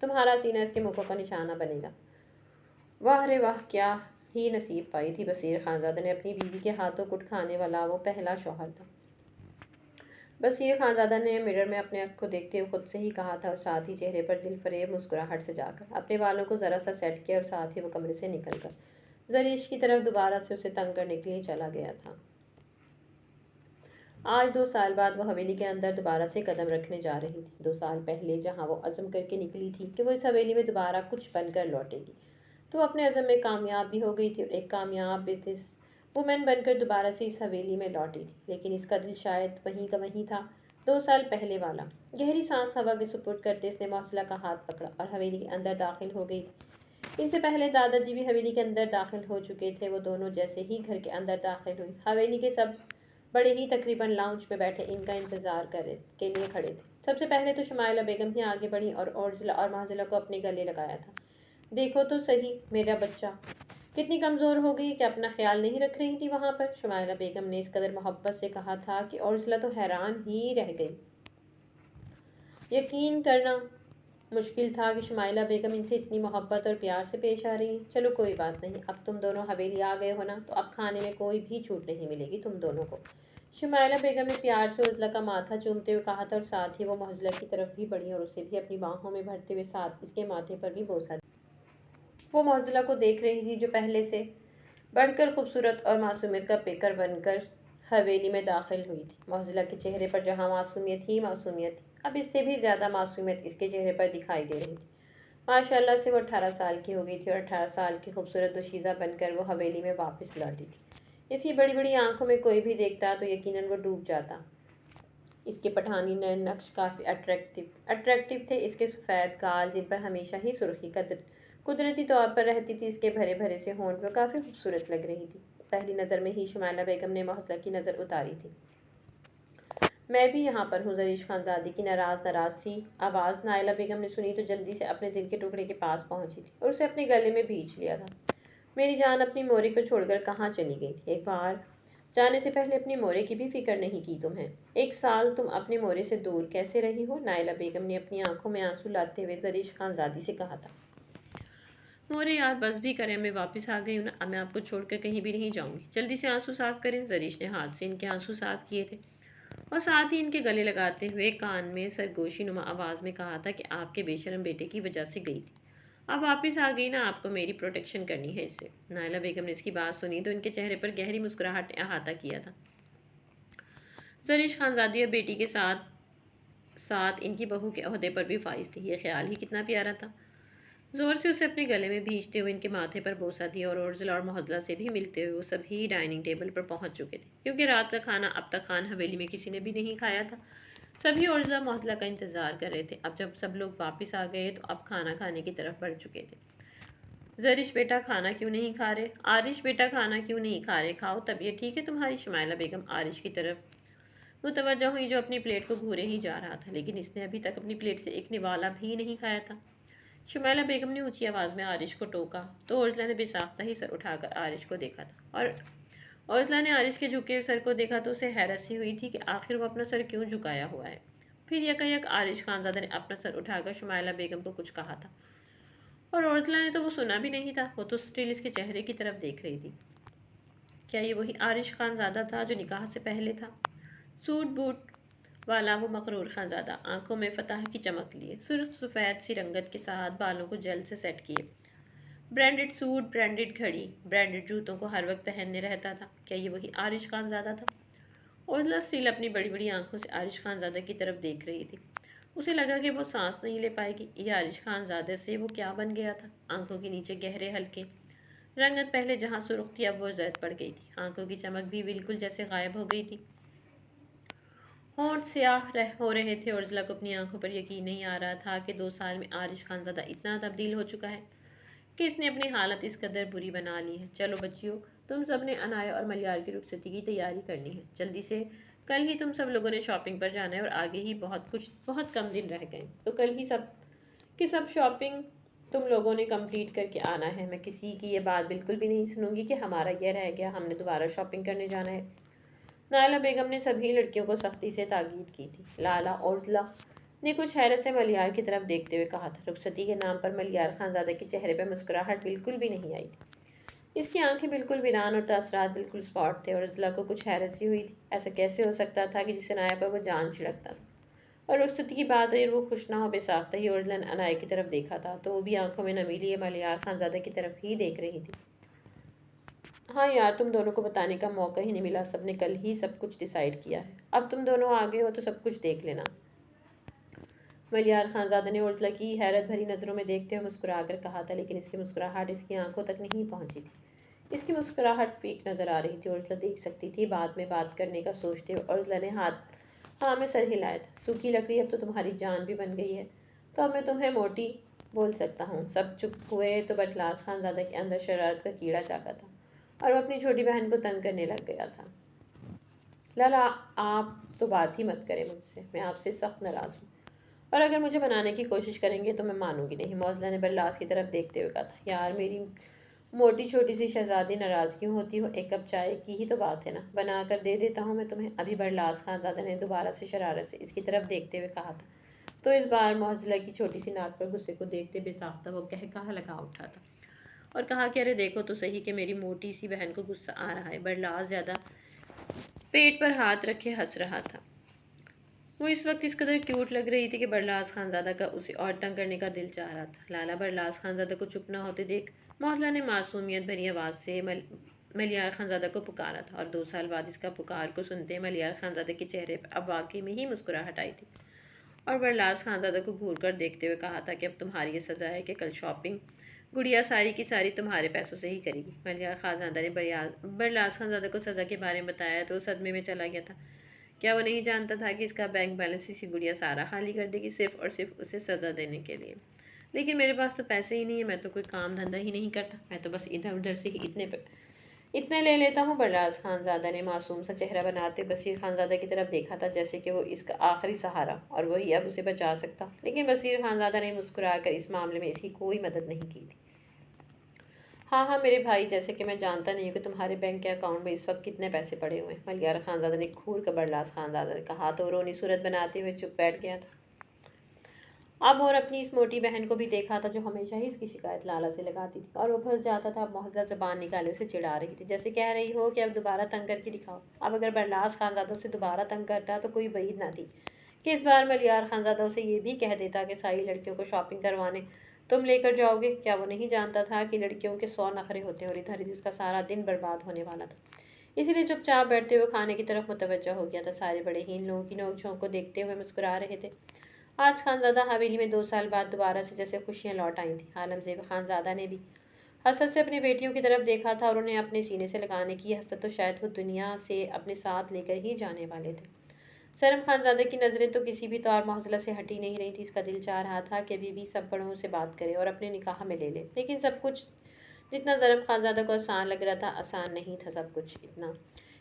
तुम्हारा सीना इसके मुक्कों का निशाना बनेगा। वाह रे वाह, क्या ही नसीब पाई थी बसीर खानज़ादा ने। अपनी बीवी के हाथों कुट खाने वाला वो पहला शौहर था। बसीर खानज़ादा ने मिरर में अपने अख को देखते हुए खुद से ही कहा था और साथ ही चेहरे पर दिल फरेब मुस्कुराहट से जाकर अपने बालों को ज़रा सा सेट किया और साथ ही वो कमरे से निकलकर ज़रीश की तरफ दोबारा से उसे तंग करने के लिए चला गया था। आज 2 साल बाद वो हवेली के अंदर दोबारा से कदम रखने जा रही थी। 2 साल पहले जहाँ वो अज़म करके निकली थी कि वो इस हवेली में दोबारा कुछ बनकर लौटेगी, तो अपने अज़म में कामयाब भी हो गई थी और एक कामयाब बिजनेस वुमेन बनकर दोबारा से इस हवेली में लौटी थी। लेकिन इसका दिल शायद वहीं का वहीं था, 2 साल पहले वाला। गहरी सांस हवा के सुपुर्द करते इसने मौसला का हाथ पकड़ा और हवेली के अंदर दाखिल हो गई। इनसे पहले दादाजी भी हवेली के अंदर दाखिल हो चुके थे। वो दोनों जैसे ही घर के अंदर दाखिल हुई, हवेली के सब बड़े ही तकरीबन लाउंज में बैठे इनका इंतजार करे के लिए खड़े थे। सबसे पहले तो शुमाइला बेगम ही आगे बढ़ी और औरजिला और माजिला को अपने गले लगाया था। देखो तो सही मेरा बच्चा कितनी कमज़ोर हो गई कि अपना ख्याल नहीं रख रही थी वहाँ पर, शुमाइला बेगम ने इस कदर मोहब्बत से कहा था कि औरजिला तो हैरान ही रह गई। यकीन करना मुश्किल था कि शुमाइला बेगम इनसे इतनी मोहब्बत और प्यार से पेश आ रही है। चलो कोई बात नहीं, अब तुम दोनों हवेली आ गए हो ना, तो अब खाने में कोई भी छूट नहीं मिलेगी तुम दोनों को। शुमाइला बेगम ने प्यार से उजला का माथा चूमते हुए कहा था और साथ ही वो मोहजिला की तरफ भी बढ़ी और उसे भी अपनी बाहों में भरते हुए साथ इसके माथे पर भी बोसा दिया। वो मोहजिला को देख रही थी जो पहले से बढ़कर खूबसूरत और मासूमियत का पेकर बनकर हवेली में दाखिल हुई थी। मोहजिला के चेहरे पर जहाँ मासूमियत ही मासूमियत थी, अब इससे भी ज़्यादा मासूमियत इसके चेहरे पर दिखाई दे रही थी। माशाल्लाह से वो 18 साल की हो गई थी और 18 साल की खूबसूरत दोशीज़ा बनकर वो हवेली में वापस लौटी थी। इसकी बड़ी बड़ी आंखों में कोई भी देखता तो यकीनन वो डूब जाता। इसके पठानी नैन नक्श काफ़ी अट्रैक्टिव थे। इसके सफ़ेद गाल जिन पर हमेशा ही सुर्खी कुदरती तौर पर रहती थी, इसके भरे भरे से होंठ वो काफ़ी खूबसूरत लग रही थी। पहली नज़र में ही शुमाइला बेगम ने मोहसिला की नज़र उतारी थी। मैं भी यहाँ पर हूँ, ज़रीश खानज़ादी की नाराज़ सी आवाज़ नायला बेगम ने सुनी तो जल्दी से अपने दिल के टुकड़े के पास पहुँची थी और उसे अपने गले में भींच लिया था। मेरी जान अपनी मोरे को छोड़कर कहाँ चली गई थी? एक बार जाने से पहले अपनी मोरे की भी फिक्र नहीं की तुम्हें? 1 साल तुम अपने मोरे से दूर कैसे रही हो? नायला बेगम ने अपनी आंखों में आंसू लाते हुए ज़रीश खानज़ादी से कहा था। मोरे यार बस भी करें, मैं वापस आ गई हूँ ना, अब मैं आपको छोड़कर कहीं भी नहीं जाऊँगी। जल्दी से आंसू साफ़ करें। ज़रीश ने हाथ से इनके आंसू साफ़ किए थे और साथ ही इनके गले लगाते हुए कान में सरगोशी नुमा आवाज़ में कहा था कि आपके बेशरम बेटे की वजह से गई थी, अब वापस आ गई ना, आपको मेरी प्रोटेक्शन करनी है इससे। नायला बेगम ने इसकी बात सुनी तो इनके चेहरे पर गहरी मुस्कुराहट ने अहाता किया था। ज़रीश खानज़ादी और बेटी के साथ साथ इनकी बहू के ओहदे पर भी फाइज थी। ये ख्याल ही कितना प्यारा था। ज़ोर से उसे अपने गले में भींचते हुए इनके माथे पर बोसा दिया और औरजिला और मोहजिला से भी मिलते हुए वो सभी डाइनिंग टेबल पर पहुंच चुके थे, क्योंकि रात का खाना अब तक खान हवेली में किसी ने भी नहीं खाया था। सभी औरजिला मोहजिला का इंतज़ार कर रहे थे। अब जब सब लोग वापस आ गए तो अब खाना खाने की तरफ बढ़ चुके थे। ज़रिश बेटा खाना क्यों नहीं खा रहे? आरिश बेटा खाना क्यों नहीं खा रहे? खाओ, तबीयत ठीक है तुम्हारी? शुमाइला बेगम आरिश की तरफ मुतवज्जो हुई जो अपनी प्लेट को घूरे ही जा रहा था, लेकिन इसने अभी तक अपनी प्लेट से एक निवाला भी नहीं खाया था। शुमाइला बेगम ने ऊंची आवाज़ में आरिश को टोका तो औरजिला ने बेसाख्ता ही सर उठाकर आरिश को देखा था और औरजिला ने आरिश के झुके सर को देखा तो उसे हैरत सी हुई थी कि आखिर वो अपना सर क्यों झुकाया हुआ है। फिर यकायक आरिश खानज़ादा ने अपना सर उठाकर शुमाइला बेगम को कुछ कहा था और औरजिला ने तो वो सुना भी नहीं था, वो तो स्टिल इसके चेहरे की तरफ देख रही थी। क्या ये वही आरिश खानज़ादा था जो निकाह से पहले था? सूट बूट वाला वो मकरूर खानज़ादा, आंखों में फतह की चमक लिए, सुर्ख सफ़ेद सी रंगत के साथ बालों को जेल से सेट किए, ब्रांडेड सूट, ब्रांडेड घड़ी, ब्रांडेड जूतों को हर वक्त पहनने रहता था। क्या ये वही आरिश खानज़ादा था? औरजिला स्टिल अपनी बड़ी बड़ी आंखों से आरिश खानज़ादा की तरफ देख रही थी। उसे लगा कि वो सांस नहीं ले पाएगी। ये आरिश खानज़ादे से वो क्या बन गया था? आंखों के नीचे गहरे हल्के रंगत पहले जहाँ सुर्ख थी अब वो जर्द पड़ गई थी। आंखों की चमक भी बिल्कुल जैसे गायब हो गई थी। होंठ स्याह हो रहे थे और उर्जिला को अपनी आंखों पर यकीन नहीं आ रहा था कि 2 साल में आरिश खानज़ादा इतना तब्दील हो चुका है कि इसने अपनी हालत इस कदर बुरी बना ली है। चलो बच्चियों, तुम सब ने अनाया और मलियार की रुखसती की तैयारी करनी है जल्दी से। कल ही तुम सब लोगों ने शॉपिंग पर जाना है और आगे ही बहुत कम दिन रह गए, तो कल ही सब शॉपिंग तुम लोगों ने कंप्लीट करके आना है। मैं किसी की ये बात बिल्कुल भी नहीं सुनूंगी कि हमारा यह रह गया, हमने दोबारा शॉपिंग करने जाना है। नायला बेगम ने सभी लड़कियों को सख्ती से ताकीद की थी। लाला औरजला ने कुछ हैरत से मलियार की तरफ देखते हुए कहा था। रुखसती के नाम पर मलियार खानजादा के चेहरे पर मुस्कुराहट बिल्कुल भी नहीं आई थी। इसकी आंखें बिल्कुल वीरान और तासरात बिल्कुल स्पॉट थे और उर्जिला को कुछ हैरत सी हुई थी। ऐसा कैसे हो सकता था कि जिससे अनाया पर वो जान छिड़कता था। और रुखसती की बात आई और वो खुश ना हो बेसाख्ता ही उर्जिला ने अनाया की तरफ देखा था, तो वो भी आंखों में नमी लिए मलियार खानजादा की तरफ ही देख रही थी। हाँ यार, तुम दोनों को बताने का मौका ही नहीं मिला, सबने कल ही सब कुछ डिसाइड किया है। अब तुम दोनों आ गए हो तो सब कुछ देख लेना। मलियार खानजादा ने उर्जिला की हैरत भरी नज़रों में देखते हुए मुस्कुरा कर कहा था, लेकिन इसकी मुस्कुराहट इसकी आंखों तक नहीं पहुंची थी। इसकी मुस्कुराहट फेक नज़र आ रही थी। उर्जिला देख सकती थी। बाद में बात करने का सोचते हुए उर्जिला ने हाँ में सर हिलाया था। सूखी लकड़ी अब तो तुम्हारी जान भी बन गई है, तो अब मैं तुम्हें मोटी बोल सकता हूँ। सब चुप हुए तो बटलास खानजादा के अंदर शरारत का कीड़ा जागा था और वो अपनी छोटी बहन को तंग करने लग गया था। लाला, आप तो बात ही मत करें मुझसे, मैं आपसे सख्त नाराज़ हूँ और अगर मुझे बनाने की कोशिश करेंगे तो मैं मानूंगी नहीं। मौजला ने बरलास की तरफ देखते हुए कहा था। यार मेरी मोटी छोटी सी शहजादी, नाराज़ क्यों होती हो? एक कप चाय की ही तो बात है ना, बना कर दे देता हूँ मैं तुम्हें अभी। बरलास खानजादा ने दोबारा से शरारत से इसकी तरफ देखते हुए कहा था। तो इस बार मौजला की छोटी सी नाक पर गुस्से को देखते बेसाख्ता वो कहा लगा उठा था और कहा कि अरे देखो तो सही कि मेरी मोटी सी बहन को गुस्सा आ रहा है। बरलास ज़्यादा पेट पर हाथ रखे हंस रहा था। वो इस वक्त इस कदर क्यूट लग रही थी कि बरलास खानजादा का उसे और तंग करने का दिल चाह रहा था। लाला बरलास खानजादा को चुप न होते देख मौजला ने मासूमियत भरी आवाज़ से मलियार खानजादा को पुकारा था और 2 साल बाद इसका पुकार को सुनते मलियार खानजादा के चेहरे पर अब वाकई में ही मुस्कुराहट आई थी और बरलास खानजादा को घूर कर देखते हुए कहा था कि अब तुम्हारी ये सज़ा है कि कल शॉपिंग गुड़िया सारी की सारी तुम्हारे पैसों से ही करेगी। मलियार खानजादा ने बरलास खानजादा को सज़ा के बारे में बताया तो सदमे में चला गया था। क्या वो नहीं जानता था कि इसका बैंक बैलेंस इसकी गुड़िया सारा खाली कर देगी सिर्फ और सिर्फ उसे सज़ा देने के लिए? लेकिन मेरे पास तो पैसे ही नहीं है, मैं तो कोई काम धंधा ही नहीं करता, मैं तो बस इधर उधर से ही इतने ले लेता हूँ। बरराज खानज़ादा ने मासूम सा चेहरा बनाते बशीर खानज़ादा की तरफ देखा था, जैसे कि वो इसका आखिरी सहारा और वही अब उसे बचा सकता। लेकिन बशीर खानज़ादा ने मुस्कुराकर इस मामले में इसकी कोई मदद नहीं की थी। हाँ हाँ मेरे भाई, जैसे कि मैं जानता नहीं हूँ कि तुम्हारे बैंक के अकाउंट में इस वक्त कितने पैसे पड़े हुए हैं। मलियार खानज़ादा ने घूर कर बरलास खानज़ादा ने कहा तो रोनी सूरत बनाते हुए चुप बैठ गया था। अब और अपनी इस मोटी बहन को भी देखा था जो हमेशा ही इसकी शिकायत लाला से लगाती थी और वो फंस जाता था। अब मोहज़ा ज़बान निकाले उसे चिढ़ा रही थी, जैसे कह रही हो कि अब दोबारा तंग करके दिखाओ। अब अगर बरलास खानज़ादा से दोबारा तंग करता तो कोई बईद ना थी कि इस बार मलियार खानज़ादा उसे ये भी कह देता कि सारी लड़कियों को शॉपिंग करवाने तुम लेकर जाओगे। क्या वो नहीं जानता था कि लड़कियों के 100 नखरे होते हैं और इधर जिसका सारा दिन बर्बाद होने वाला था। इसीलिए चुपचाप बैठते हुए खाने की तरफ मुतवज्जा हो गया था। सारे बड़े ही इन लोगों की नोक-झोंक को देखते हुए मुस्कुरा रहे थे। आज खानज़ादा हवेली में 2 साल बाद दोबारा से जैसे खुशियाँ लौट आई थी। आलमज़ेब खानज़ादा ने भी हसरत से अपनी बेटियों की तरफ देखा था और उन्हें अपने सीने से लगाने की हसरत तो शायद वो दुनिया से अपने साथ लेकर ही जाने वाले थे। सरम खानज़ादा की नज़रें तो किसी भी तौर मौज़ला से हटी नहीं रही थी। इसका दिल चाह रहा था कि अभी भी सब बड़ों से बात करे और अपने निकाह में ले ले, लेकिन सब कुछ जितना ज़रम खानज़ादा को आसान लग रहा था, आसान नहीं था सब कुछ इतना।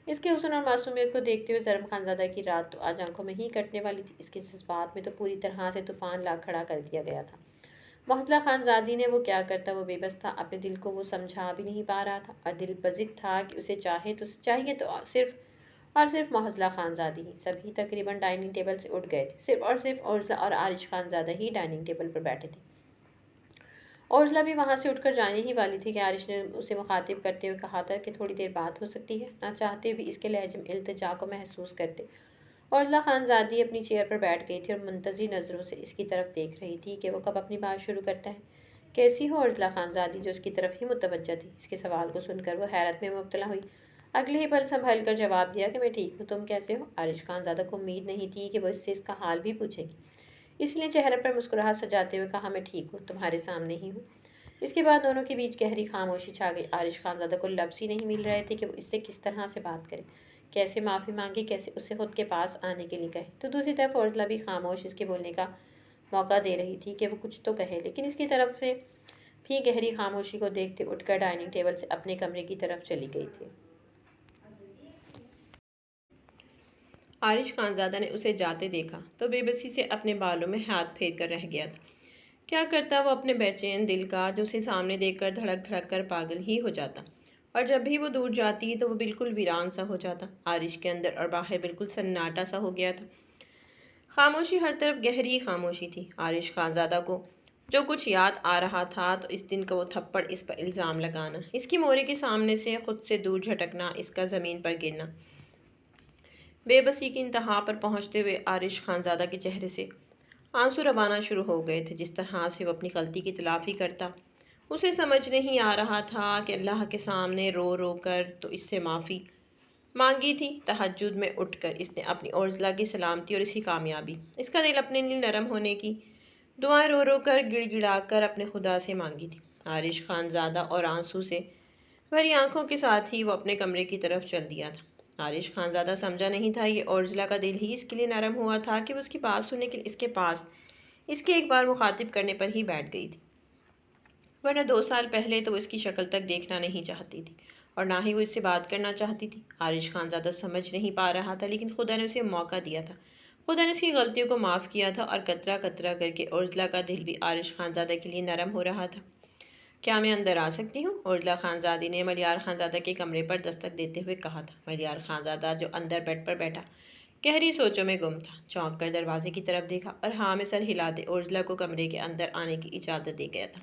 इसके हुस्न और मासूमियत को देखते हुए ज़रम खानज़ादा की रात तो आज आंखों में ही कटने वाली थी। इसके जज्बात में तो पूरी तरह से तूफ़ान ला खड़ा कर दिया गया था। मोहतला खानज़ादी ने वो क्या करता, वो बेबस था। अपने दिल को वो समझा भी नहीं पा रहा था और दिल बज़िद था कि उसे चाहिए तो सिर्फ मोहज़ला खानज़ादी ही। सभी तकरीबन डाइनिंग टेबल से उठ गए थे। सिर्फ और सिर्फ औरज़ला और आरिश खानज़ादा ही डाइनिंग टेबल पर बैठे थे। औरज़ला भी वहाँ से उठकर जाने ही वाली थी कि आरिश ने उसे मुखातिब करते हुए कहा था कि थोड़ी देर बात हो सकती है। ना चाहते भी इसके लहजे में इल्तिजा को महसूस करते औरज़ला खानज़ादी अपनी चेयर पर बैठ गई थी और मुंतज़िर नज़रों से इसकी तरफ देख रही थी कि वो कब अपनी बात शुरू करता है। कैसी हो औरज़ला खानज़ादी, जो उसकी तरफ ही मुतवज्जा थी। इसके सवाल को सुनकर वो हैरत में मुब्तला हुई। अगले ही पल संभल कर जवाब दिया कि मैं ठीक हूँ, तुम कैसे हो? आरिश खानज़ादा को उम्मीद नहीं थी कि वो इससे इसका हाल भी पूछेगी, इसलिए चेहरे पर मुस्कुराहट सजाते हुए कहा, मैं ठीक हूँ, तुम्हारे सामने ही हूँ। इसके बाद दोनों के बीच गहरी खामोशी छा गई। आरिश खानज़ादा को लफ्ज़ ही नहीं मिल रहे थे कि वो इससे किस तरह से बात करे, कैसे माफ़ी मांगे, कैसे उसे खुद के पास आने के लिए कहे। तो दूसरी तरफ औरजला भी खामोश इसके बोलने का मौका दे रही थी कि वो कुछ तो कहे, लेकिन इसकी तरफ से भी गहरी खामोशी को देखते उठकर डाइनिंग टेबल से अपने कमरे की तरफ चली गई थी। आरिश खानजादा ने उसे जाते देखा तो बेबसी से अपने बालों में हाथ फेर कर रह गया था। क्या करता वो अपने बेचैन दिल का, जो उसे सामने देखकर धड़क धड़क कर पागल ही हो जाता। और जब भी वो दूर जाती तो वो बिल्कुल वीरान सा हो जाता। आरिश के अंदर और बाहर बिल्कुल सन्नाटा सा हो गया था। खामोशी, हर तरफ गहरी खामोशी थी। आरिश खानजादा को जो कुछ याद आ रहा था तो इस दिन का वो थप्पड़, इस पर इल्ज़ाम लगाना, इसकी मोरे के सामने से खुद से दूर झटकना, इसका ज़मीन पर गिरना। बेबसी की इंतहा पर पहुंचते हुए आरिश खानजादा के चेहरे से आंसू रवाना शुरू हो गए थे। जिस तरह से वो अपनी गलती की तलाफ़ी करता, उसे समझ नहीं आ रहा था कि अल्लाह के सामने रो रो कर तो इससे माफ़ी मांगी थी। तहज्जुद में उठकर इसने अपनी औरजला की सलामती और इसकी कामयाबी, इसका दिल अपने लिए नरम होने की दुआएं रो रो कर गिड़गिड़ा कर अपने खुदा से मांगी थी। आरिश खानजादा और आंसू से भरी आंखों के साथ ही वो अपने कमरे की तरफ चल दिया था। आरिश खानजादा समझा नहीं था ये औरजला का दिल ही इसके लिए नरम हुआ था कि वो उसकी बात सुनने के लिए इसके पास इसके एक बार मुखातिब करने पर ही बैठ गई थी। वरना 2 साल पहले तो वो इसकी शक्ल तक देखना नहीं चाहती थी और ना ही वो इससे बात करना चाहती थी। आरिश खानजादा समझ नहीं पा रहा था, लेकिन खुदा ने उसे मौका दिया था। खुदा ने उसकी गलतियों को माफ़ किया था और कतरा कतरा करके औरजला का दिल भी आरिश खानजादा के लिए नरम हो रहा था। क्या मैं अंदर आ सकती हूँ? औरजला खानजादी ने मलियार खानजादा के कमरे पर दस्तक देते हुए कहा था। मलियार खानजादा, जो अंदर बेड पर बैठा गहरी सोचों में गुम था, चौंक कर दरवाजे की तरफ देखा और हाँ में सर हिलाते औरजला को कमरे के अंदर आने की इजाज़त दे गया था।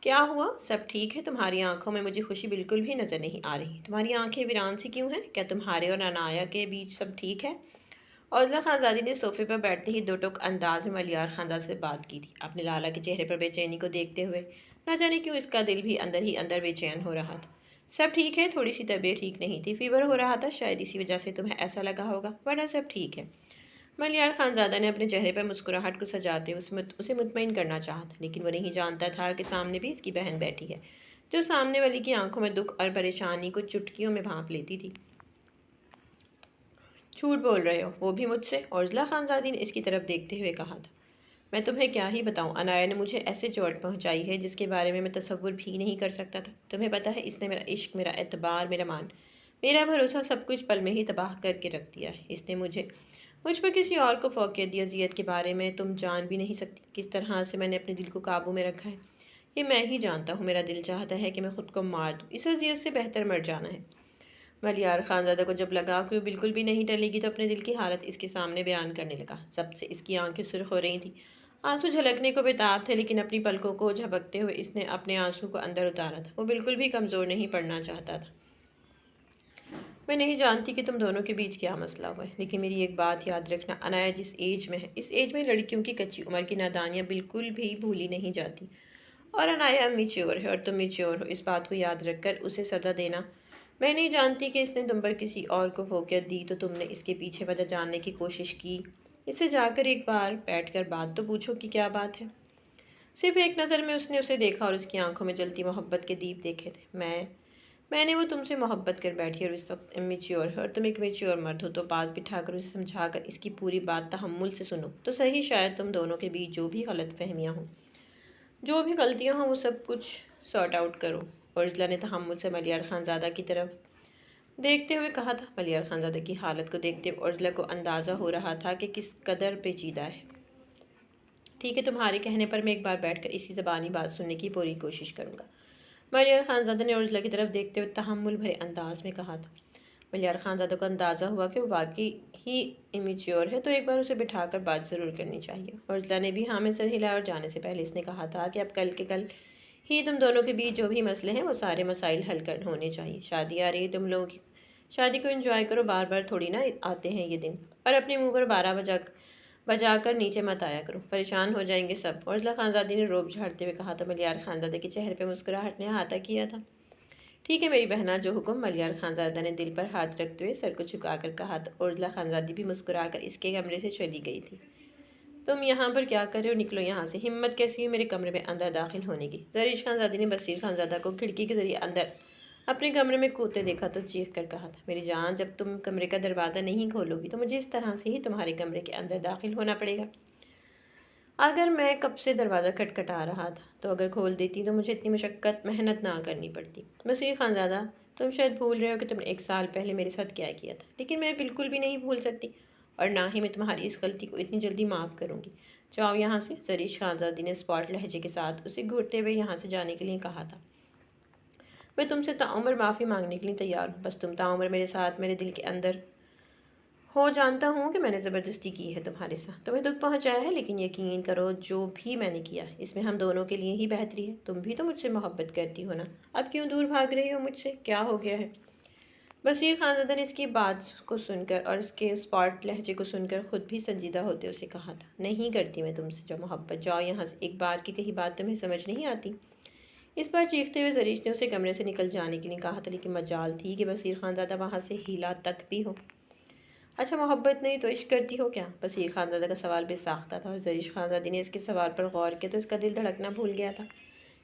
क्या हुआ? सब ठीक है? तुम्हारी आंखों में मुझे खुशी बिल्कुल भी नज़र नहीं आ रही। तुम्हारी आंखें वीरान सी क्यों हैं? क्या तुम्हारे और अनाया के बीच सब ठीक है? औजला खानजादी ने सोफे पर बैठते ही दो टोक अंदाज में मलियार खानदाद से बात की थी, अपने लाला के चेहरे पर बेचैनी को देखते हुए। न जाने क्यों इसका दिल भी अंदर ही अंदर बेचैन हो रहा था। सब ठीक है, थोड़ी सी तबीयत ठीक नहीं थी, फीवर हो रहा था, शायद इसी वजह से तुम्हें ऐसा लगा होगा, वरना सब ठीक है। मलियार खानजादा ने अपने चेहरे पर मुस्कुराहट को सजाते उसे मुतमईन करना चाहा था, लेकिन वो नहीं जानता था कि सामने भी इसकी बहन बैठी है, जो सामने वाली की आंखों में दुख और परेशानी को चुटकियों में भांप लेती थी। झूठ बोल रहे हो, वो भी मुझसे? औरजला खानजादी ने इसकी तरफ देखते हुए कहा था। मैं तुम्हें क्या ही बताऊं, अनाया ने मुझे ऐसे चोट पहुंचाई है जिसके बारे में मैं तसव्वुर भी नहीं कर सकता था। तुम्हें पता है, इसने मेरा इश्क, मेरा एतबार, मेरा मान, मेरा भरोसा सब कुछ पल में ही तबाह करके रख दिया है। इसने मुझ पर किसी और को फौकियत दी अजियत के बारे में तुम जान भी नहीं सकती किस तरह से मैंने अपने दिल को काबू में रखा है। ये मैं ही जानता हूँ। मेरा दिल चाहता है कि मैं खुद को मार दूँ, इस अजियत से बेहतर मर जाना है। मलियार खानज़ादा को जब लगा कि वो बिल्कुल भी नहीं टलेगी तो अपने दिल की हालत इसके सामने बयान करने लगा। सबसे इसकी आंखें सुर्ख हो रही थी, आंसू झलकने को बेताब थे, लेकिन अपनी पलकों को झपकते हुए इसने अपने आंसू को अंदर उतारा था। वो बिल्कुल भी कमज़ोर नहीं पड़ना चाहता था। मैं नहीं जानती कि तुम दोनों के बीच क्या मसला हुआ है, लेकिन मेरी एक बात याद रखना, अनाया जिस एज में है, इस एज में लड़कियों की कच्ची उम्र की नादानियाँ बिल्कुल भी भूली नहीं जाती। और अनाया मेच्योर है और तुम मेच्योर हो, इस बात को याद रखकर उसे सदा देना। मैं नहीं जानती कि इसने तुम पर किसी और को फोकियत दी तो तुमने इसके पीछे वजह जानने की कोशिश की। इससे जाकर एक बार बैठकर बात तो पूछो कि क्या बात है। सिर्फ एक नज़र में उसने उसे देखा और उसकी आंखों में जलती मोहब्बत के दीप देखे थे। मैंने वो तुमसे मोहब्बत कर बैठी और इस वक्त मेच्योर है और तुम एक मेच्योर मर्द हो, तो पास बिठाकर उसे समझाकर इसकी पूरी बात तहम्मुल से सुनो तो सही, शायद तुम दोनों के बीच जो भी गलत फहमियाँ हों, जो भी गलतियाँ हों, वो सब कुछ सॉर्ट आउट करो। औरजला ने तहम्मुल से मलियार खानज़ादा की तरफ देखते हुए कहा था। मलियार खानज़ादा की हालत को देखते हुए औरजला को अंदाज़ा हो रहा था कि किस कदर पेचीदा है। ठीक है, तुम्हारे कहने पर मैं एक बार बैठकर इसी ज़बानी बात सुनने की पूरी कोशिश करूँगा। मलियार खानज़ादा ने औरजला की तरफ देखते हुए तहम्मुल भरे अंदाज में कहा था। मलियार खानज़ादा को अंदाज़ा हुआ कि वो वाकई ही इमेच्योर है, तो एक बार उसे बिठाकर बात ज़रूर करनी चाहिए। औरजला ने भी हाँ में सर हिलाया और जाने से पहले इसने कहा था कि अब कल के कल ही तुम दोनों के बीच जो भी मसले हैं वो सारे मसाइल हल कर होने चाहिए। शादी आ रही है, तुम लोग शादी को एंजॉय करो, बार बार थोड़ी ना आते हैं ये दिन, और अपने मुंह पर 12 बजाकर नीचे मत आया करो, परेशान हो जाएंगे सब। औरजला खानज़ादी ने रोब झाड़ते हुए कहा था। मलियार खानज़ादा के चेहरे पर मुस्कुराहट ने अहाता किया था। ठीक है मेरी बहना, जो हुक्म। मलियार खानज़ादा ने दिल पर हाथ रखते हुए सर को झुकाकर कहा था। औरजला खानज़ादी भी मुस्कुराकर इसके कमरे से चली गई थी। तुम यहाँ पर क्या कर रहे हो? निकलो यहाँ से। हिम्मत कैसी है मेरे कमरे में अंदर दाखिल होने की? जरीश खानज़ादी ने बसीर खानज़ादा को खिड़की के ज़रिए अंदर अपने कमरे में कूदते देखा तो चीख कर कहा था, मेरी जान, जब तुम कमरे का दरवाज़ा नहीं खोलोगी तो मुझे इस तरह से ही तुम्हारे कमरे के अंदर दाखिल होना पड़ेगा। अगर मैं कब से दरवाज़ा खटखटा रहा था तो अगर खोल देती तो मुझे इतनी मशक्क़त मेहनत ना करनी पड़ती। बस ये खानज़ादा, तुम शायद भूल रहे हो कि तुमने 1 साल पहले मेरे साथ क्या किया था, लेकिन मैं बिल्कुल भी नहीं भूल सकती और ना ही मैं तुम्हारी इस गलती को इतनी जल्दी माफ़ करूँगी। जाओ यहाँ से। ज़रीश खानज़ादी ने स्पॉट लहजे के साथ उसे घूरते हुए यहाँ से जाने के लिए कहा था। मैं तुमसे ताउम्र माफ़ी मांगने के लिए तैयार हूँ, बस तुम ताउम्र मेरे साथ मेरे दिल के अंदर हो। जानता हूँ कि मैंने ज़बरदस्ती की है तुम्हारे साथ, तुम्हें दुख पहुँचाया है, लेकिन यकीन करो जो भी मैंने किया इसमें हम दोनों के लिए ही बेहतरी है। तुम भी तो मुझसे मोहब्बत करती हो ना, अब क्यों दूर भाग रही हो मुझसे, क्या हो गया है? बशीर खानज़ादा ने इसकी बात को सुनकर और इसके स्पॉट लहजे को सुनकर खुद भी संजीदा होते उसे कहा था, नहीं करती मैं तुमसे जो मोहब्बत, जाओ यहाँ से। एक बार की कही बात तुम्हें समझ नहीं आती? इस बार चीखते हुए ज़रीश ने उसे कमरे से निकल जाने के लिए कहा था, लेकिन मजाल थी कि बशीर खानज़ादा वहाँ से हिला तक भी हो। अच्छा, मोहब्बत नहीं तो इश्क करती हो क्या? बशीर खानज़ादा का सवाल बेसाख्ता था और ज़रीश खानज़ादी ने इसके सवाल पर गौर किया तो इसका दिल धड़कना भूल गया था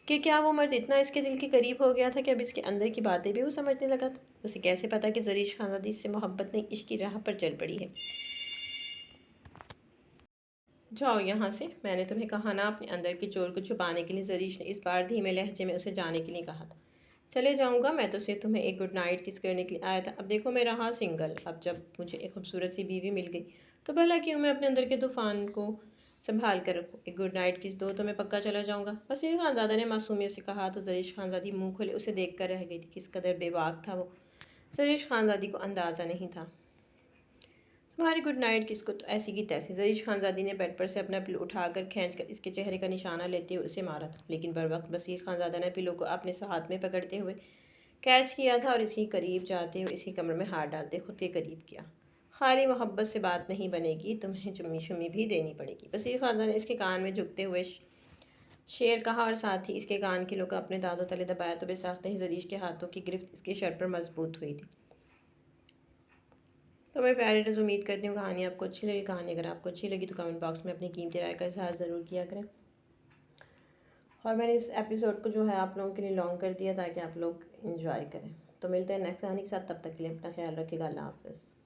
कि क्या वो मर्द इतना इसके दिल के करीब हो गया था कि अब इसके अंदर की बातें भी वो समझने लगा था। उसे कैसे पता कि ज़रीश खानज़ादी इससे मोहब्बत नहीं इश्क की राह पर चल पड़ी है। जाओ यहाँ से, मैंने तुम्हें कहा ना। अपने अंदर के चोर को छुपाने के लिए ज़रीश ने इस बार धीमे लहजे में उसे जाने के लिए कहा था। चले जाऊँगा, मैं तो सिर्फ तुम्हें एक गुड नाइट किस करने के लिए आया था। अब देखो मैं रहा सिंगल, अब जब मुझे एक खूबसूरत सी बीवी मिल गई तो भला क्यों मैं अपने अंदर के तूफ़ान को संभाल कर रखूँ। एक गुड नाइट किस दो तो मैं पक्का चला जाऊँगा। बस ये खानज़ादा ने मासूमियत से कहा तो ज़रीश खानज़ादी मुँह खोले उसे देख कर रह गई थी। किस कदर बेबाक था वो, ज़रीश खानज़ादी को अंदाज़ा नहीं था। तुम्हारी गुड नाइट किसको, तो ऐसी की तैसी। ज़रीश खानज़ादी ने बेड पर से अपना पिलो उठाकर खींचकर इसके चेहरे का निशाना लेते हुए उसे मारा था, लेकिन बर वक्त बशीर खानज़ादा ने पिलो को अपने हाथ में पकड़ते हुए कैच किया था और इसके करीब जाते हुए इसके कमर में हाथ डालते खुद के करीब किया। खाली मोहब्बत से बात नहीं बनेगी, तुम्हें चुम्मी शुम्मी भी देनी पड़ेगी। बशीर खानज़ादा ने इसके कान में झुकते हुए शेर कहा और साथ ही इसके कान के लोग अपने दांतों तले दबाया तो बेसाख्ता ही ज़रीश के हाथों की गिरफ्त इसके शर्ट पर मजबूत हुई थी। तो मैं प्यारे रीडर्स, उम्मीद करती हूँ कहानी आपको अच्छी लगी। कहानी अगर आपको अच्छी लगी तो कमेंट बॉक्स में अपनी कीमती राय का इज़हार ज़रूर किया करें। और मैंने इस एपिसोड को जो है आप लोगों के लिए लॉन्ग कर दिया ताकि आप लोग इंजॉय करें। तो मिलते हैं नेक्स्ट कहानी के साथ, तब तक के लिए अपना ख्याल रखिएगा। अल्लाह हाफ़िज़।